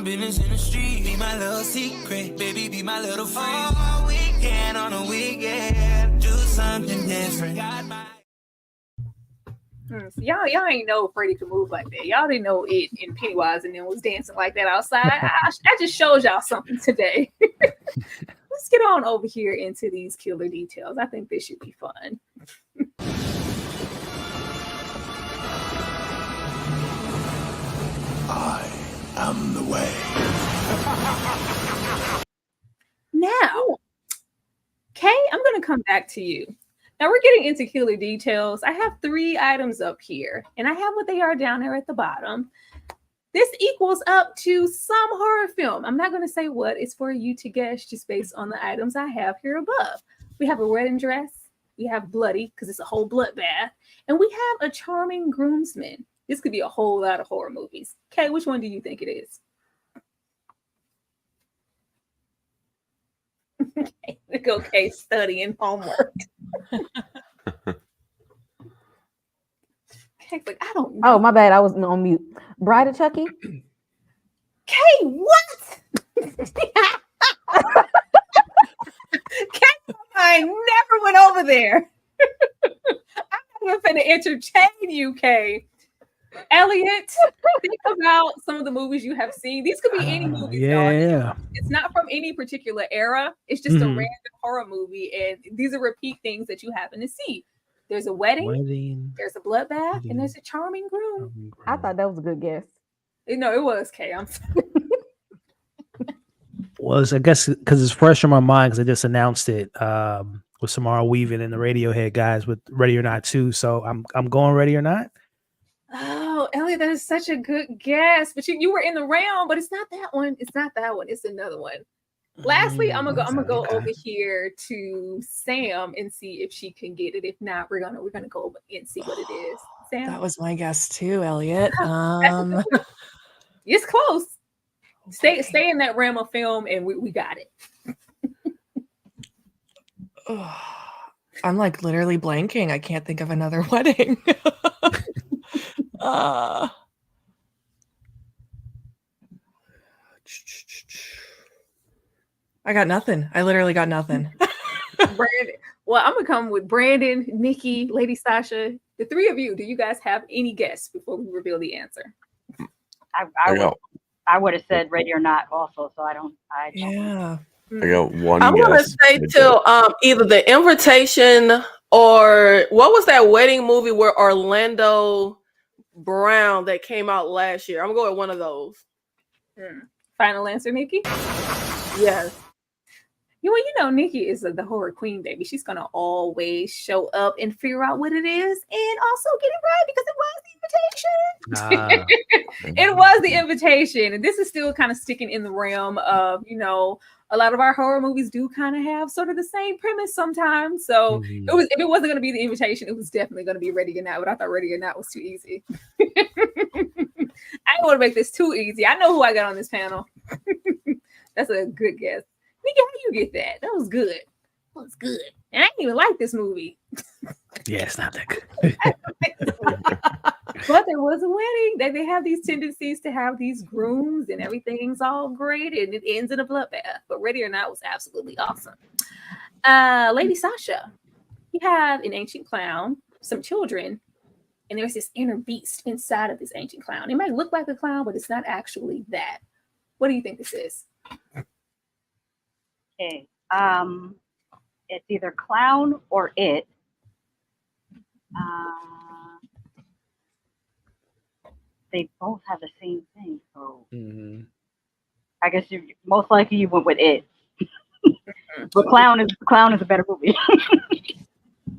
business in the street. Be my little secret, baby, be my little freak. All weekend on a weekend, do something different. Got my So y'all ain't know Freddie could move like that. Y'all didn't know it in Pennywise and then was dancing like that outside. I just showed y'all something today. Let's get on over here into these killer details. I think this should be fun. I am the way. Now, Kay, I'm going to come back to you. Now we're getting into killer details. I have 3 items up here, and I have what they are down there at the bottom. This equals up to some horror film. I'm not going to say what. It's for you to guess just based on the items I have here above. We have a wedding dress. We have bloody, because it's a whole bloodbath. And we have a charming groomsman. This could be a whole lot of horror movies. Kay, which one do you think it is? Okay, studying homework. Okay, but I don't know. Oh, my bad. I was on mute. Bride of Chucky? Kay, what? Kay, I never went over there. I'm not even finna entertain you, Kay. Elliot, think about some of the movies you have seen. These could be any movies. Yeah. It's not from any particular era. It's just a random horror movie, and these are repeat things that you happen to see. There's a wedding, there's a bloodbath, and there's a charming groom. I thought that was a good guess. No, it was, Kay. I'm sorry. Well, I guess because it's fresh in my mind because I just announced it with Samara Weaving and the Radiohead guys with Ready or Not 2. So I'm going Ready or Not. Oh, Elliot, that is such a good guess. But you were in the realm, but it's not that one. It's not that one. It's another one. Lastly, I'm gonna go over here to Sam and see if she can get it. If not, we're gonna go over and see what it is. Sam, That was my guess too, Elliot. It's close. Stay in that realm of film, and we got it. I'm like literally blanking. I can't think of another wedding. I got nothing. I literally got nothing. Brandon. Well, I'm gonna come with Brandon, Nikki, Lady Sasha. The 3 of you. Do you guys have any guess before we reveal the answer? I would have said Ready or Not also, so I don't. Yeah. I got one. I'm gonna say till either The Invitation or what was that wedding movie where Orlando Brown that came out last year? I'm gonna go with one of those. Final answer, Nikki? Yes. You know, Nikki is the horror queen, baby. She's gonna always show up and figure out what it is, and also get it right because it was the invitation. It was the invitation, and this is still kind of sticking in the realm of, you know, a lot of our horror movies do kind of have sort of the same premise sometimes. So it was, if it wasn't gonna be the invitation, it was definitely gonna be Ready or Not. But I thought Ready or Not was too easy. I didn't want to make this too easy. I know who I got on this panel. That's a good guess. Nikki, how you get that? That was good. That was good. And I didn't even like this movie. Yeah, it's not that good. But there was a wedding. They have these tendencies to have these grooms and everything's all great and it ends in a bloodbath. But Ready or Not was absolutely awesome. Lady Sasha, you have an ancient clown, some children, and there's this inner beast inside of this ancient clown. It might look like a clown, but it's not actually that. What do you think this is? Okay. It's either clown or it. They both have the same thing, so I guess most likely you went with it. But clown is a better movie.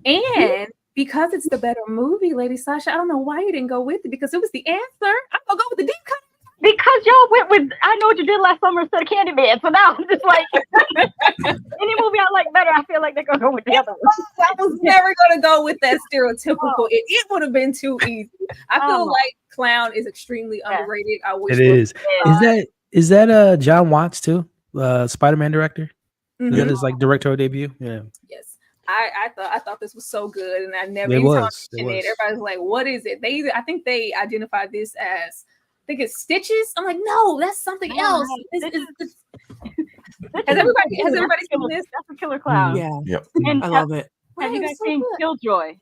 And because it's the better movie, Lady Sasha, I don't know why you didn't go with it because it was the answer. I'm gonna go with the deep cut. Because y'all went with I Know What You Did Last Summer instead of Candyman. So now I'm just like any movie I like better, I feel like they're gonna go with the other one. I was never gonna go with that stereotypical. It would have been too easy. I feel like clown is extremely underrated. I wish it is. Is that John Watts too? Spider-Man director? Is that his like directorial debut? Yeah. Yes. I thought this was so good, and I never even mentioned it. Everybody's like, "What is it?" I think they identified this as think it's Stitches. I'm like, no, that's something else. Has Has everybody seen this? That's a killer clown. Yeah. Yep. And I love it. Have you Wow, guys so seen good. Killjoy?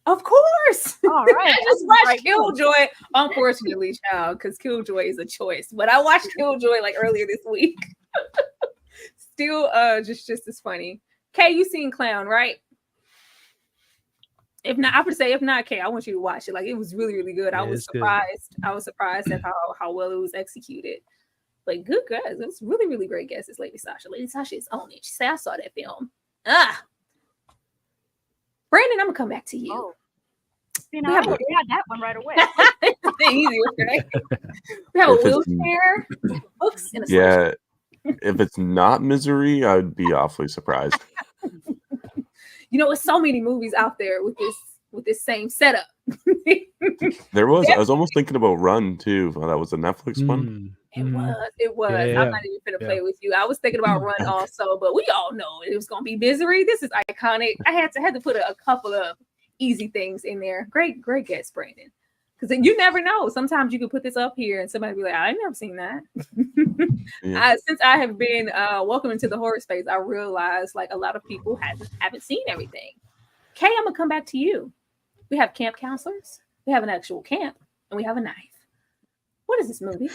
Of course. All right. I just watched Killjoy, unfortunately, child, because Killjoy is a choice. But I watched Killjoy like earlier this week. Still just as funny. Kay, you seen Clown, right? If not, I would say if not, Kay, I want you to watch it. Like, it was really, really good. I Yeah, was it's good. surprised. I was surprised at how well it was executed. Like, good guess. It was really, really great guesses, Lady Sasha. Lady Sasha is on it. She said, I saw that film. Brandon, I'm gonna come back to you. Oh. You know, I had that one right away. It's the easiest, right? We have a If it's- wheelchair, books, and a Yeah. If it's not Misery, I would be awfully surprised. You know, there's so many movies out there with this same setup. There was. I was almost thinking about Run too. That was a Netflix one. It was. Yeah, I'm not even gonna play with you. I was thinking about Run also, but we all know it was gonna be Misery. This is iconic. I had to put a couple of easy things in there. Great guess, Brandon. Because you never know. Sometimes you can put this up here and somebody be like, I've never seen that. Since I have been welcome into the horror space, I realized like a lot of people haven't seen everything. Kay, I'm gonna come back to you. We have camp counselors, we have an actual camp, and we have a knife. What is this movie?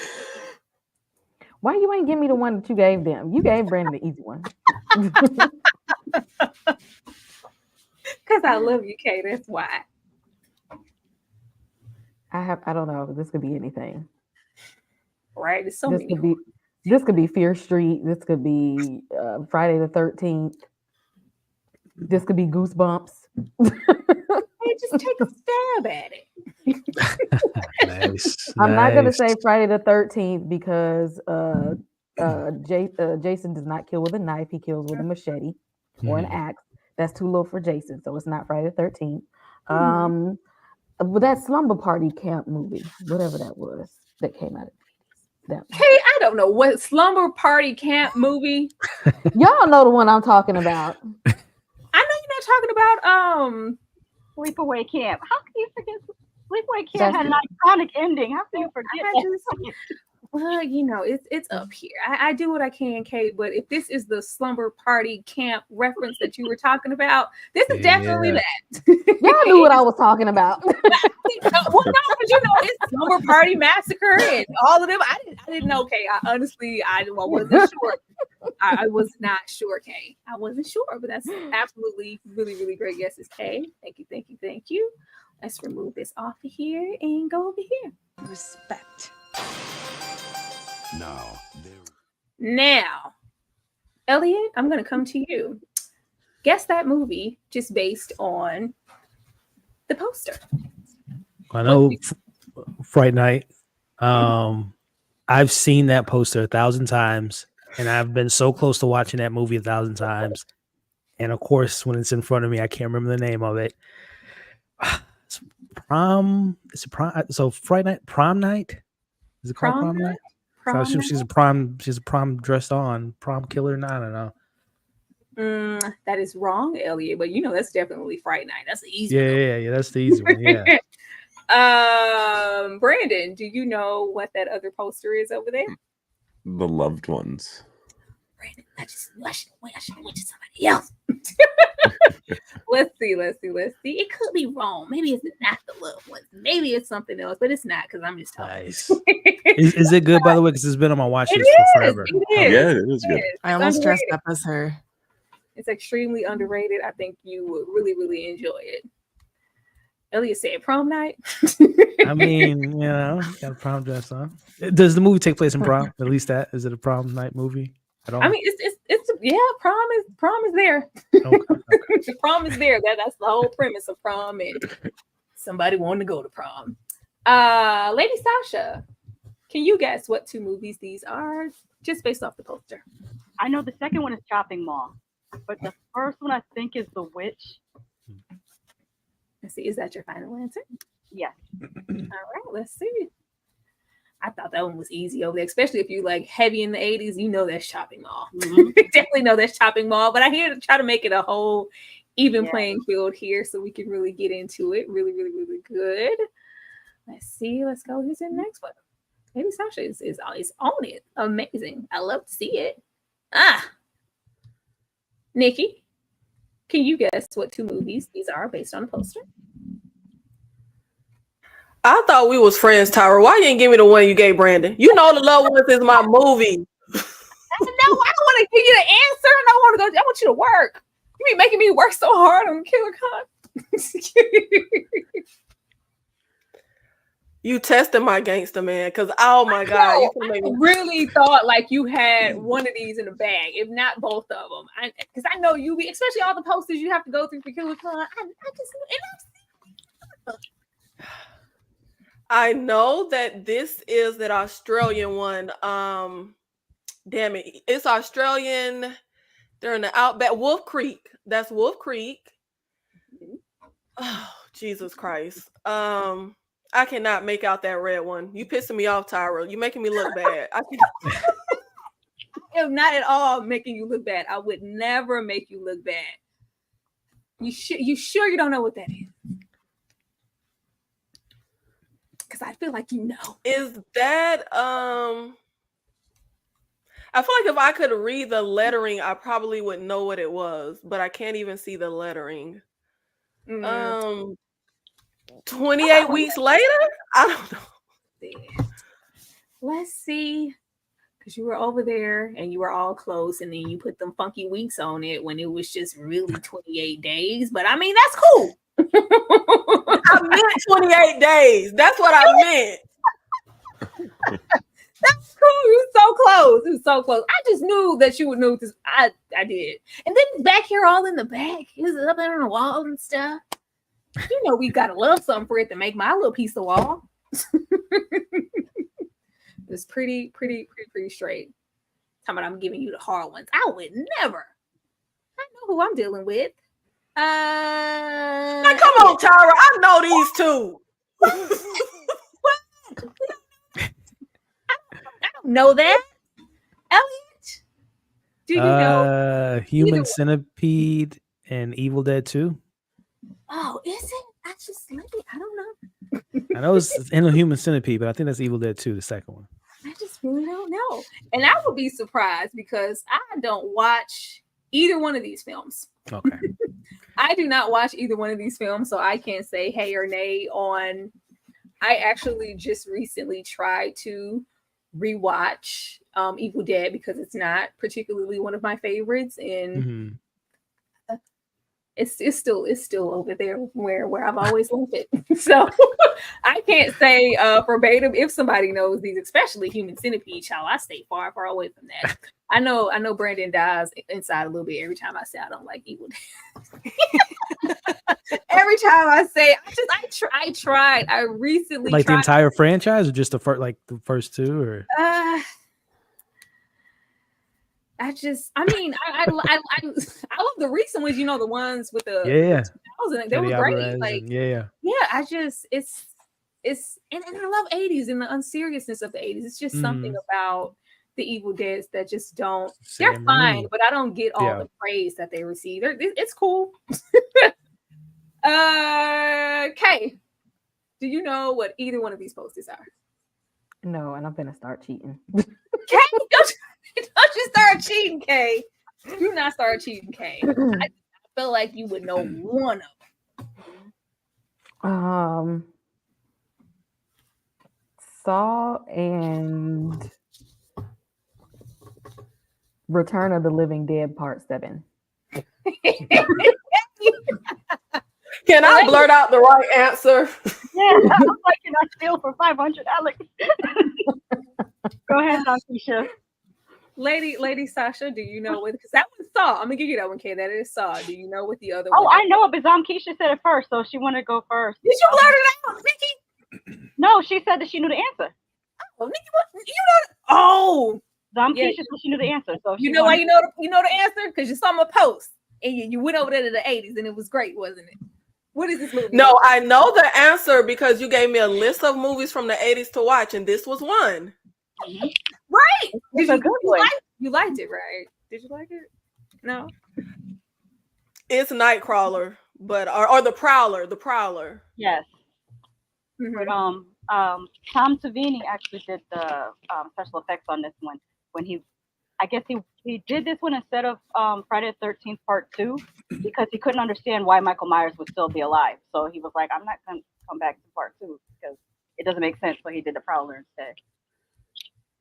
Why you ain't give me the one that you gave them? You gave Brandon the easy one. Because I love you, Kay. That's why. I don't know. This could be anything. Right? It's so This many. this could be Fear Street. This could be Friday the 13th. This could be Goosebumps. Hey, just take a stab at it. Nice. I'm not gonna nice. say Friday the 13th because Jason does not kill with a knife. He kills with a machete or an axe. That's too low for Jason, so it's not Friday the 13th. But that Slumber Party Camp movie, whatever that was, that came out of the 80s. Hey, I don't know what Slumber Party Camp movie. Y'all know the one I'm talking about. I know you're not talking about Sleepaway Camp. How can you forget? Sleepaway Camp had an iconic ending. How can you forget that? Well, you know, it's up here. I do what I can, Kate, but if this is the Slumber Party Camp reference that you were talking about, this is definitely that. Y'all knew what I was talking about. Well, no, but you know, it's Slumber Party Massacre and all of them. I didn't know, Kay. I wasn't sure. I was not sure, Kay. I wasn't sure, but that's absolutely really, really great guesses, Kay. Thank you. Let's remove this off of here and go over here. Respect. Now, Elliot, I'm going to come to you. Guess that movie just based on the poster. I know Fright Night. I've seen that poster 1,000 times, and I've been so close to watching that movie 1,000 times. And of course, when it's in front of me, I can't remember the name of it. It's prom. So Fright Night, Prom Night. Is it called Prom Night? So I assume she's a prom dressed on, prom killer. I don't know. That is wrong, Elliot. But you know that's definitely Fright Night. That's the easy. Yeah. That's the easy one. Yeah. Brandon, do you know what that other poster is over there? The Loved Ones. Brandon, I should went to somebody else. Let's see. It could be wrong. Maybe it's not the Loved Ones. Maybe it's something else, but it's not because I'm just talking. Nice. Is it good, by the way? Because it's been on my watch list for forever. It is. Yeah, it is good. I almost dressed up as her. It's extremely underrated. I think you would really, really enjoy it. Elliot said prom night. I mean, got a prom dress on. Does the movie take place in prom? At least that is it a prom night movie at all? I mean, it's prom is there. Okay. The prom is there. That's the whole premise of prom and somebody wanting to go to prom. Lady Sasha, can you guess what two movies these are just based off the poster? I know the second one is Chopping Mall, but the first one I think is The Witch. Let's see, is that your final answer? Yes. All right, let's see. I thought that one was easy over there, especially if you like heavy in the 80s. You know that's Chopping Mall. Definitely know that's Chopping Mall. But I'm here to try to make it a whole even playing field here so we can really get into it. Really, really, really good. Let's see. Let's go. Who's in the next one? Lady Sasha is on it. Amazing. I love to see it. Nikki, can you guess what 2 movies these are based on the poster? I thought we was friends, Tyra. Why you didn't give me the one you gave Brandon? You know the Loved Ones is my movie. No, I don't want to give you the answer. I don't want to go. I want you to work. You be making me work so hard on Killer Con. You tested my gangster, man, because oh my god, you can make me really thought like you had one of these in the bag, if not both of them. Because I know you be, especially all the posters you have to go through for Killer Con. I know that this is that Australian one. Damn it, it's Australian. They're in the outback. Wolf Creek. That's Wolf Creek. Oh, Jesus Christ. I cannot make out that red one. You pissing me off, Tyra. You making me look bad. I am not at all making you look bad. I would never make you look bad. You sure you don't know what that is? Because I feel like you know. Is that I feel like if I could read the lettering, I probably would know what it was, but I can't even see the lettering. 28 weeks later? I don't know. Let's see. Because you were over there and you were all close, and then you put them funky weeks on it when it was just really 28 days. But I mean, that's cool. I meant 28 days. That's what I meant. That's cool. You were so close. It was so close. I just knew that you would know this. I did. And then back here, all in the back, he was up there on the wall and stuff. You know, we gotta love something for it to make my little piece of wall. It's pretty straight. Talking about I'm giving you the hard ones. I would never. I know who I'm dealing with. Now, come on, Tyra. I know these two. I don't know that. Elliot, do you know? Human Centipede and Evil Dead 2. Oh, is it? I don't know. I know it's in a Human Centipede, but I think that's Evil Dead 2, the second one. I just really don't know. And I would be surprised because I don't watch either one of these films. Okay. I do not watch either one of these films, so I can't say hey or nay on. I actually just recently tried to rewatch Evil Dead because it's not particularly one of my favorites, and it's still over there where I've always loved it. So I can't say verbatim if somebody knows these, especially Human Centipede. Child, I stay far away from that. I know Brandon dies inside a little bit every time I say I don't like Evil Dead. Every time I say I tried. I recently like tried the entire franchise, or just the first two, or I love the recent ones, you know, the ones with the 2000, they were great. Like it's and I love 80s and the unseriousness of the 80s. It's just something about the Evil Deads that just don't. They're fine, but I don't get all the praise that they receive. It's cool. Kay, do you know what either one of these posters are? No, and I'm gonna start cheating. Kay, don't you start cheating, Kay. Do not start cheating, Kay. I feel like you would know one of them. Saw and Return of the Living Dead Part 7. Can I blurt out the right answer? Yeah, I'm like, can I steal for $500? Go ahead, Keisha. Lady Sasha, do you know what? Because that one Saw. I'm gonna give you that one, Kay. That is Saw. Do you know what the other? Oh, I know it, but Keisha said it first, so she wanted to go first. Did you blurt it out, Nikki? No, she said that she knew the answer. Oh, Nikki, what? You know? Oh, Keisha said she knew the answer. So you know why you know the answer? Because you saw my post and you went over there to the 80s and it was great, wasn't it? What is this movie? No, I know the answer because you gave me a list of movies from the 80s to watch, and this was one. Mm-hmm. Right? It's a good one. You liked it, right? Did you like it? No. It's Nightcrawler, but or the Prowler. Yes. Mm-hmm. But Tom Savini actually did the special effects on this one when I guess he did this one instead of Friday the 13th Part 2 because he couldn't understand why Michael Myers would still be alive. So he was like, I'm not going to come back to Part 2 because it doesn't make sense. So he did the Prowler instead.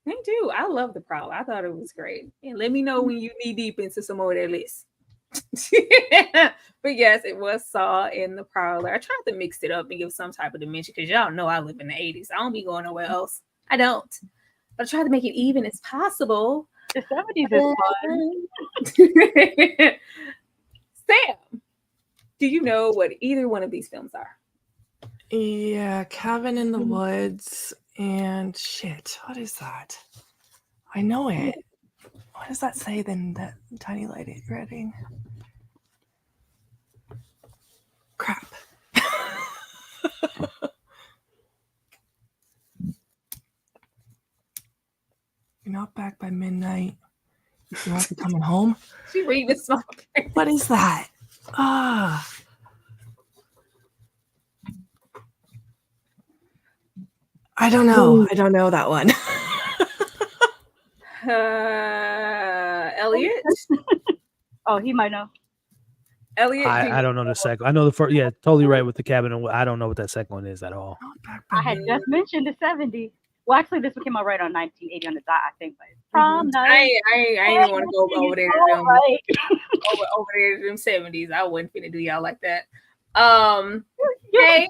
Me too. I love the Prowler. I thought it was great. And let me know when you knee deep into some more of that list. But yes, it was Saw in the Prowler. I tried to mix it up and give some type of dimension because y'all know I live in the 80s. I don't be going nowhere else. I don't. But I tried to make it even as possible. The 70s is fun. Sam, do you know what either one of these films are? Yeah, Cabin in the Woods and shit. What is that? I know it. What does that say then? That tiny lady writing. Crap. You're not back by midnight. You won't be coming home. She read this song. What is that? Ah. I don't know. I don't know that one. Elliot? Oh, he might know. Elliot? I don't know the second. I know the first. Yeah, totally right with the cabin. I don't know what that second one is at all. I had just mentioned the 70s. Well, actually, this one came out right on 1980 on the dot, I think. But prom night. I ain't want to go over there to them, right. over there to them 70s. I wasn't finna do y'all like that. Hey,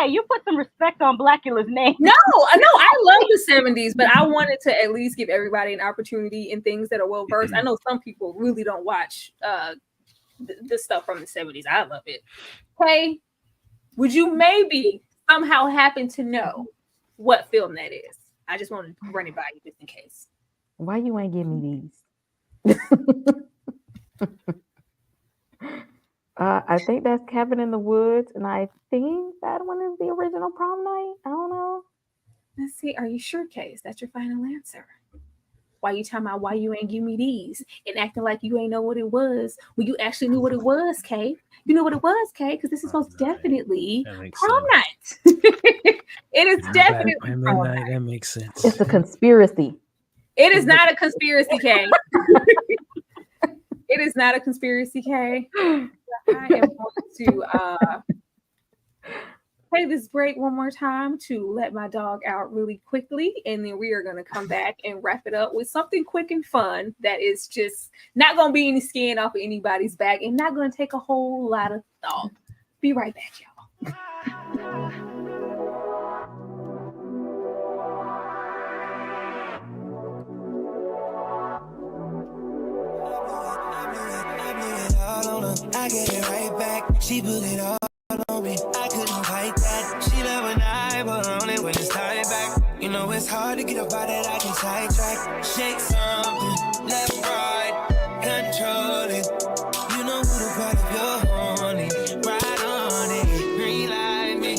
you put some respect on Blackula's name. No, I love the 70s, but I wanted to at least give everybody an opportunity in things that are well versed. I know some people really don't watch the stuff from the 70s. I love it. Hey, would you maybe somehow happen to know what film that is? I just wanted to run it by you just in case. Why you ain't give me these? I think that's Cabin in the Woods, and I think that one is the original Prom Night. I don't know. Let's see. Are you sure, Case? That's your final answer. Why you talking about why you ain't give me these and acting like you ain't know what it was when you actually knew what it was, Kay? You know what it was, Kay? Because this is most definitely Prom Night. It is definitely Prom Night. That makes sense. It's a conspiracy. It is not a conspiracy, Kay. It is not a conspiracy, Kay. I am going to play this break one more time to let my dog out really quickly, and then we are going to come back and wrap it up with something quick and fun that is just not going to be any skin off of anybody's back and not going to take a whole lot of thought. Be right back, y'all. I get it right back. She put it all on me. I couldn't fight that. She love when I put on it when it's tied back. You know it's hard to get up out that I can sidetrack. Shake something, left, right, control it. You know who the part of your horny. Ride on it, green light me.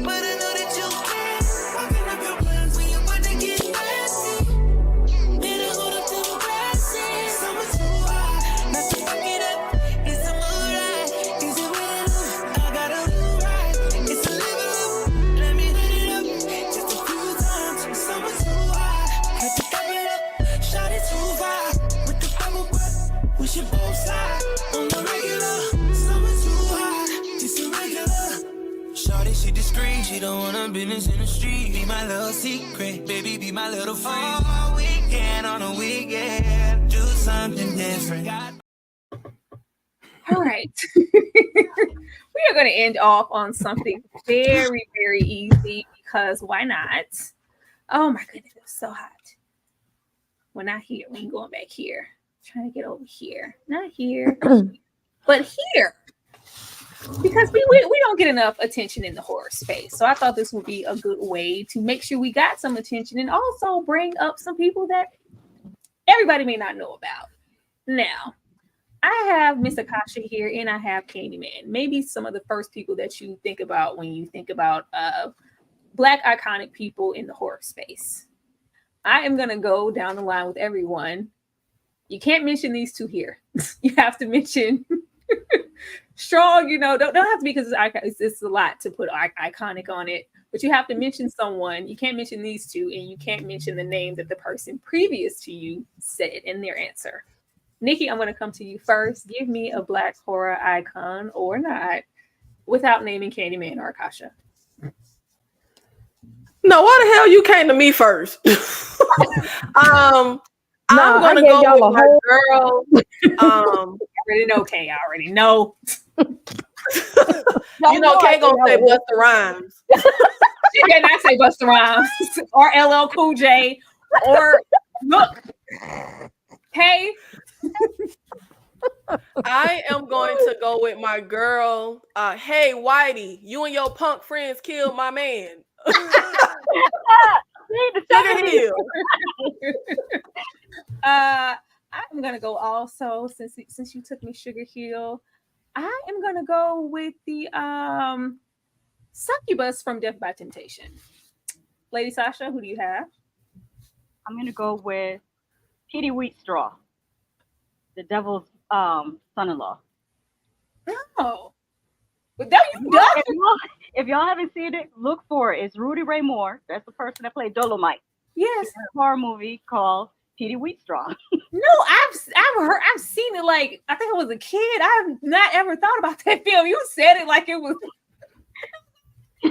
But I know that you can. Walking up your plans when you want to get messy. We should both slide on the regular. Summer too hot, it's irregular. Shorty, she discreet, she don't want her business in the street. Be my little secret, baby, be my little freak. All weekend on a weekend, do something different. All right. We are going to end off on something very, very easy because why not? Oh my goodness, it was so hot. We're not here. We ain't going back here. Trying to get over here. Not here, but here. Because we don't get enough attention in the horror space. So I thought this would be a good way to make sure we got some attention and also bring up some people that everybody may not know about. Now, I have Miss Akasha here and I have Candyman. Maybe some of the first people that you think about when you think about Black iconic people in the horror space. I am going to go down the line with everyone. You can't mention these two here. You have to mention strong, don't have to be because it's a lot to put iconic on it, but you have to mention someone. You can't mention these two, and you can't mention the name that the person previous to you said in their answer. Nikki, I'm going to come to you first. Give me a Black horror icon or not without naming Candyman or Akasha. No, why the hell you came to me first? I'm gonna go with my girl. I already know Kay. I already know. Kay gonna say Busta Rhymes. She cannot say Busta Rhymes or LL Cool J or look. Kay. I am going to go with my girl. Hey, Whitey, you and your punk friends killed my man. Sugar Hill. I'm gonna go also since you took me Sugar Hill. I am gonna go with the succubus from Death by Temptation. Lady Sasha, who do you have? I'm gonna go with Petey Wheatstraw, the devil's son-in-law. Oh, but that you done. If y'all haven't seen it, look for it. It's Rudy Ray Moore. That's the person that played Dolomite. Yes, a horror movie called Petey Wheatstraw. No, I've seen it. Like I think I was a kid. I've not ever thought about that film. You said it like it was. I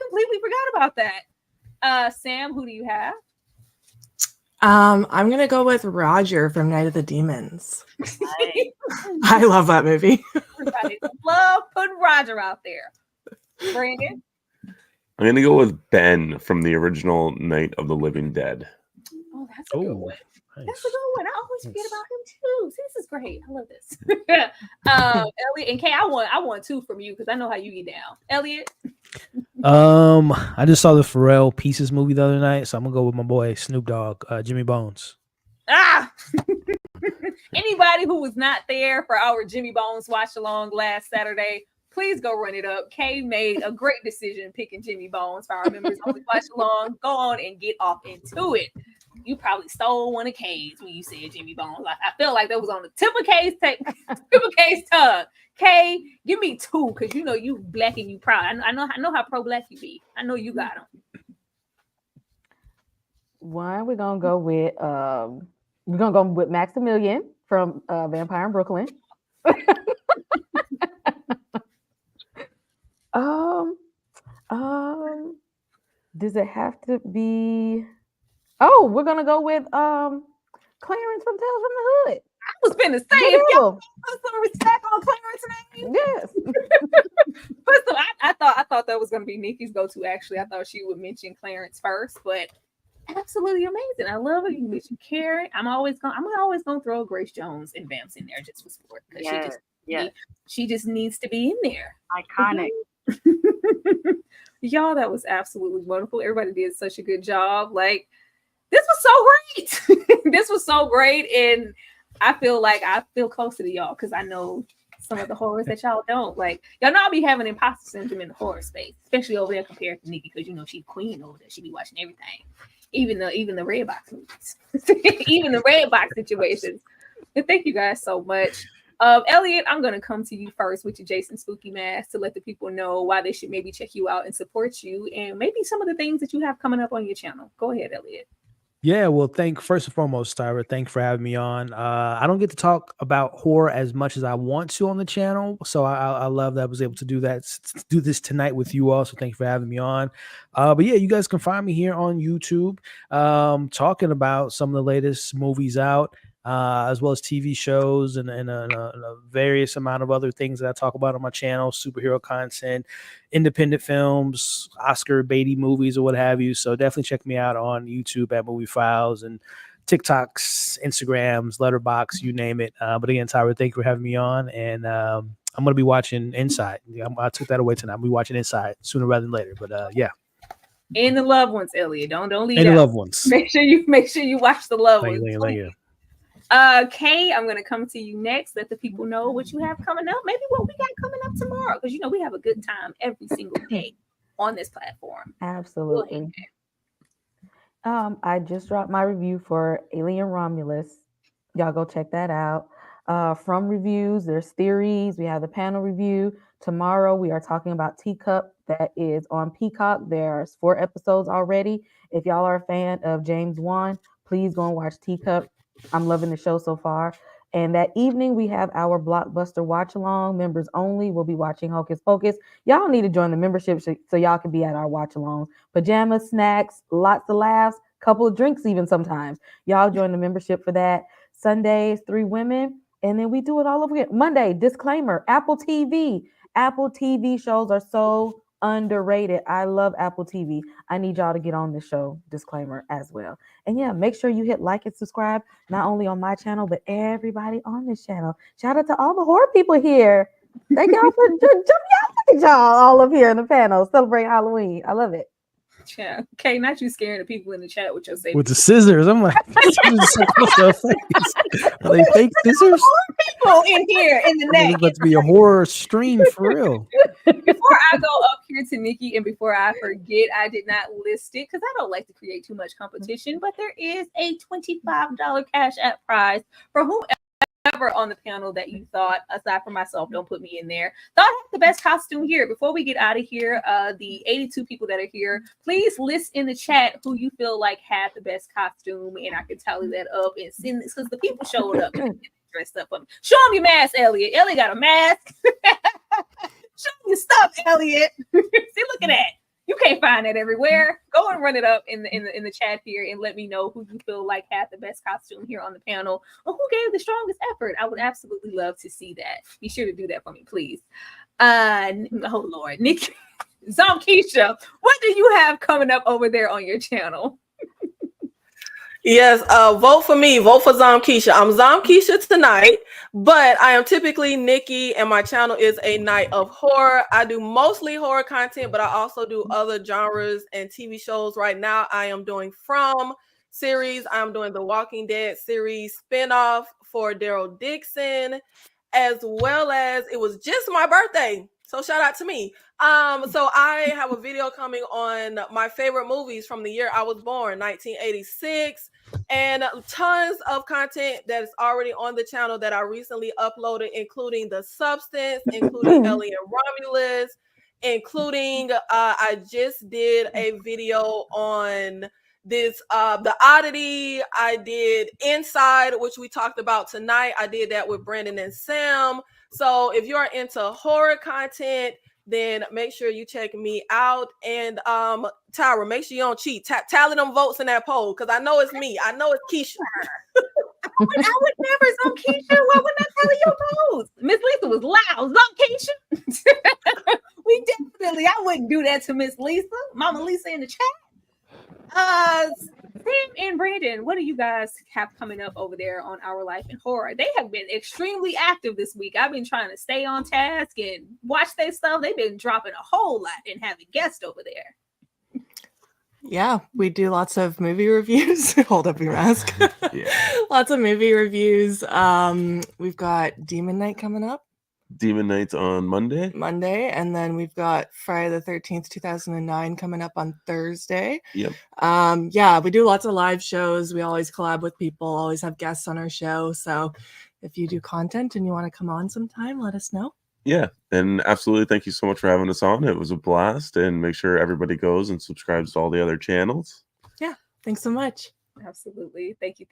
completely forgot about that. Sam, who do you have? I'm gonna go with Roger from Night of the Demons. I love that movie. Everybody love putting Roger out there. Brandon? I'm gonna go with Ben from the original Night of the Living Dead. Oh, that's a good one. Nice. That's a good one. I always forget about him too. See, this is great. I love this. Elliot and Kay, I want two from you because I know how you get down. Elliot? I just saw the Pharrell Pieces movie the other night, so I'm gonna go with my boy Snoop Dogg, Jimmy Bones. Anybody who was not there for our Jimmy Bones watch along last Saturday, please go run it up. Kay made a great decision picking Jimmy Bones for our members only watch along. Go on and get off into it. You probably stole one of Kay's when you said Jimmy Bones. I feel like that was on the tip of Kay's tongue. Kay, give me two because you know you black and you proud. I know how pro black you be. I know you got them. One, we're gonna go with Maximilian from Vampire in Brooklyn. Does it have to be? Oh, we're gonna go with Clarence from Tales from the Hood. I was finna say if y'all put some respect on Clarence's name. Yes. I thought that was gonna be Nikki's go-to. Actually, I thought she would mention Clarence first, but absolutely amazing. I love it. You mention Karen. I'm always gonna throw Grace Jones and Vamps in there just for sport because she just needs to be in there. Iconic. Y'all, that was absolutely wonderful. Everybody did such a good job. Like, this was so great. This was so great. And I feel closer to y'all because I know some of the horrors that y'all don't. Like, y'all know I'll be having imposter syndrome in the horror space, especially over there compared to Nikki, because you know she's queen over there. She be watching everything. Even the red box movies. Even the red box situations. And thank you guys so much. Elliot, I'm going to come to you first with your Jason Spooky mask to let the people know why they should maybe check you out and support you and maybe some of the things that you have coming up on your channel. Go ahead, Elliot. Yeah, well, first and foremost, Tyra, thanks for having me on. I don't get to talk about horror as much as I want to on the channel, so I love that I was able to do this tonight with you all. So thank you for having me on. But yeah, you guys can find me here on YouTube, talking about some of the latest movies out, as well as TV shows and a various amount of other things that I talk about on my channel, superhero content, independent films, Oscar baity movies or what have you. So definitely check me out on YouTube at Movie Files and TikToks, Instagrams, Letterboxd, you name it. But again, Tyra, thank you for having me on. And I'm going to be watching Inside. I took that away tonight. I'll be watching Inside sooner rather than later. But yeah. And the loved ones, Elliot. Don't leave and out. The loved ones. Make sure you watch the loved ones. Thank you. Kay, I'm gonna come to you next. Let the people know what you have coming up. Maybe what we got coming up tomorrow, because you know we have a good time every single day on this platform. Absolutely. I just dropped my review for Alien Romulus. Y'all go check that out. from reviews. There's theories. We have the panel review. Tomorrow we are talking about Teacup. That is on Peacock. There's 4 episodes already. If y'all are a fan of James Wan, please go and watch Teacup. I'm loving the show so far. And that evening we have our blockbuster watch along. Members only. We'll be watching Hocus Pocus. Y'all need to join the membership so y'all can be at our watch alongs. Pajamas, snacks, lots of laughs, couple of drinks even sometimes. Y'all join the membership for that. Sundays, 3 women. And then we do it all over again. Monday, disclaimer, Apple TV. Apple TV shows are so underrated. I love Apple TV. I need y'all to get on the show, disclaimer as well. And yeah, make sure you hit like and subscribe, not only on my channel, but everybody on this channel. Shout out to all the horror people here. Thank y'all for jumping out. Look at y'all all up here in the panel celebrating Halloween. I love it. Yeah. Okay, not you scaring the people in the chat with your safety. With the scissors. I'm like, are they fake scissors? People in here in the It's net. about to be a horror stream for real. Before I go up here to Nikki and before I forget, I did not list it because I don't like to create too much competition, but there is a $25 Cash App prize for whoever on the panel that you thought, aside from myself, don't put me in there, thought had the best costume here. Before we get out of here, the 82 people that are here, please list in the chat who you feel like had the best costume, and I can tally that up and send this because the people showed up and dressed up on me. Show them your mask, Elliot. Elliot got a mask. Show me your stuff, Elliot. See, look at that. You can't find that everywhere. Go and run it up in the chat here and let me know who you feel like had the best costume here on the panel or who gave the strongest effort. I would absolutely love to see that. Be sure to do that for me, please. Oh Lord, Nikki, Zomkeisha, what do you have coming up over there on your channel? Yes, vote for me. Vote for Zomkeisha. I'm Zomkeisha tonight, but I am typically Nikki, and my channel is a night of horror. I do mostly horror content, but I also do other genres and TV shows. Right now, I am doing From series. I'm doing the Walking Dead series spinoff for Daryl Dixon, as well as it was just my birthday. So shout out to me. So I have a video coming on my favorite movies from the year I was born, 1986, and tons of content that is already on the channel that I recently uploaded, including The Substance, including Ellie and Romulus, including I just did a video on this The Oddity. I did Inside, which we talked about tonight. I did that with Brandon and Sam. So if you're into horror content, then make sure you check me out. And Tyra, make sure you don't cheat. Tally them votes in that poll, because I know it's me. I know it's Keisha. I would never, Zomkeisha. Why wouldn't I tell your votes? Miss Lisa was loud. Zomkeisha. We definitely, I wouldn't do that to Miss Lisa. Mama Lisa in the chat. Sam and Brandon, what do you guys have coming up over there on Our Life in Horror? They have been extremely active this week. I've been trying to stay on task and watch their stuff. They've been dropping a whole lot and having guests over there. Yeah, we do lots of movie reviews. Hold up your mask. Lots of movie reviews. We've got Demon Night coming up. Demon Night's on Monday. And then we've got Friday the 13th, 2009 coming up on Thursday. Yep. Yeah, we do lots of live shows. We always collab with people, always have guests on our show. So if you do content and you want to come on sometime, let us know. Yeah, and absolutely. Thank you so much for having us on. It was a blast, and make sure everybody goes and subscribes to all the other channels. Yeah, thanks so much. Absolutely. Thank you.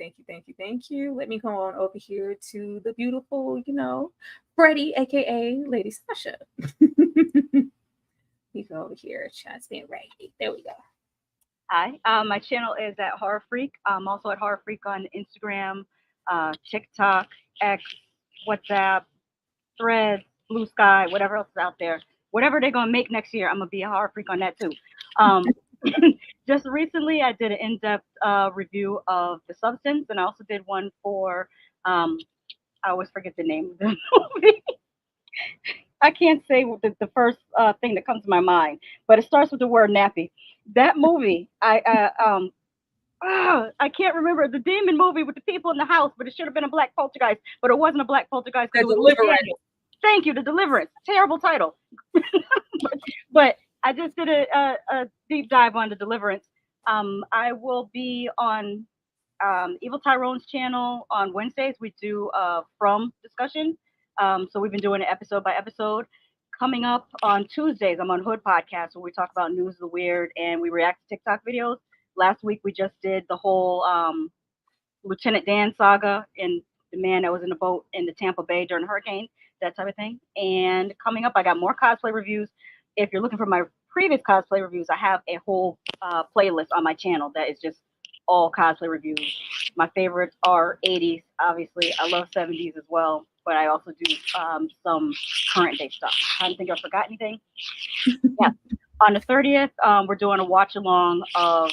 Let me go on over here to the beautiful, Freddie, aka Lady Sasha. You go over here, try to stand right. There we go. Hi, my channel is at Horror Freak. I'm also at Horror Freak on Instagram, TikTok, X, WhatsApp, Threads, Blue Sky, whatever else is out there. Whatever they're gonna make next year, I'm gonna be a Horror Freak on that too. Just recently, I did an in-depth review of The Substance, and I also did one for, I always forget the name of the movie. I can't say the first thing that comes to my mind, but it starts with the word nappy. That movie, I can't remember the demon movie with the people in the house, but it should have been a black poltergeist, but it wasn't a black poltergeist. The Deliverance. Thank you, The Deliverance. Terrible title. but I just did a deep dive on The Deliverance. I will be on Evil Tyrone's channel on Wednesdays, we do From discussion. So we've been doing it episode by episode. Coming up on Tuesdays, I'm on Hood Podcast where we talk about news of the weird and we react to TikTok videos. Last week we just did the whole Lieutenant Dan saga and the man that was in the boat in the Tampa Bay during the hurricane, that type of thing. And coming up, I got more cosplay reviews. If you're looking for my previous cosplay reviews, I have a whole playlist on my channel that is just all cosplay reviews. My favorites are 80s, obviously. I love 70s as well, but I also do some current day stuff. I don't think I forgot anything. Yeah. On the 30th, we're doing a watch along of,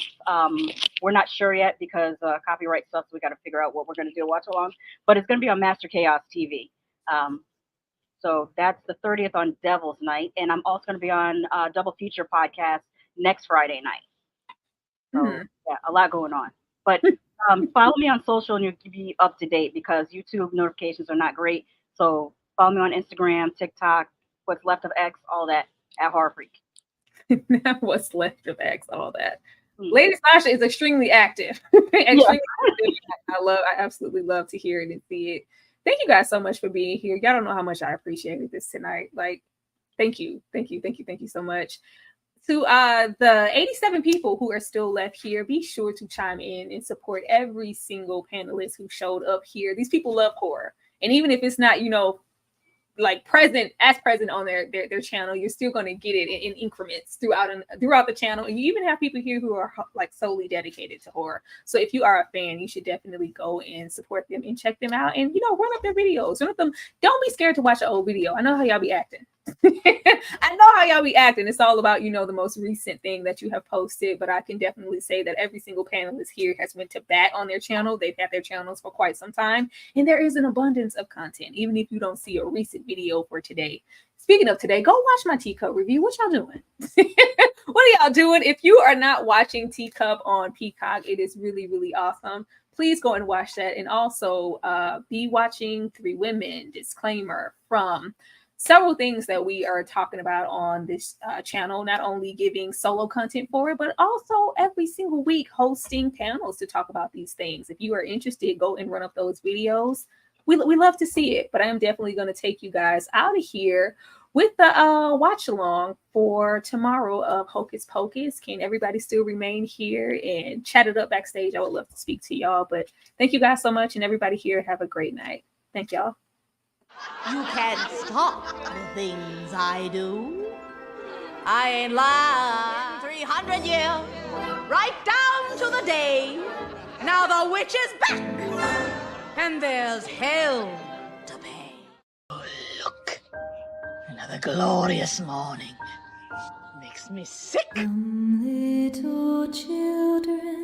we're not sure yet because copyright stuff, so we got to figure out what we're going to do watch along, but it's going to be on Master Chaos TV. So that's the 30th on Devil's Night, and I'm also going to be on Double Feature Podcast next Friday night. So yeah, a lot going on. But follow me on social and you'll be up to date because YouTube notifications are not great. So follow me on Instagram, TikTok, what's left of X, all that at Horror Freak. What's left of X, all that. Lady Sasha is extremely active. Extremely active. I absolutely love to hear it and see it. Thank you guys so much for being here. Y'all don't know how much I appreciated this tonight. Like, thank you so much. To the 87 people who are still left here, be sure to chime in and support every single panelist who showed up here. These people love horror. And even if it's not, like present on their channel, you're still going to get it in increments throughout the channel. And you even have people here who are like solely dedicated to horror. So if you are a fan, you should definitely go and support them and check them out and run up their videos. Run up them. Don't be scared to watch an old video. I know how y'all be acting. It's all about the most recent thing that you have posted, but I can definitely say that every single panelist here has went to bat on their channel. They've had their channels for quite some time, and there is an abundance of content, even if you don't see a recent video for today. Speaking of today, go watch my Teacup review. What y'all doing? What are y'all doing? If you are not watching Teacup on Peacock, it is really, really awesome. Please go and watch that, and also be watching Three Women, Disclaimer, From. Several things that we are talking about on this channel, not only giving solo content for it, but also every single week hosting panels to talk about these things. If you are interested, go and run up those videos. We love to see it, but I am definitely going to take you guys out of here with the watch along for tomorrow of Hocus Pocus. Can everybody still remain here and chat it up backstage? I would love to speak to y'all, but thank you guys so much, and everybody here have a great night. Thank y'all. You can't stop the things I do. I ain't lying. 300 years, right down to the day. Now the witch is back, and there's hell to pay. Oh, look. Another glorious morning. Makes me sick. Little children.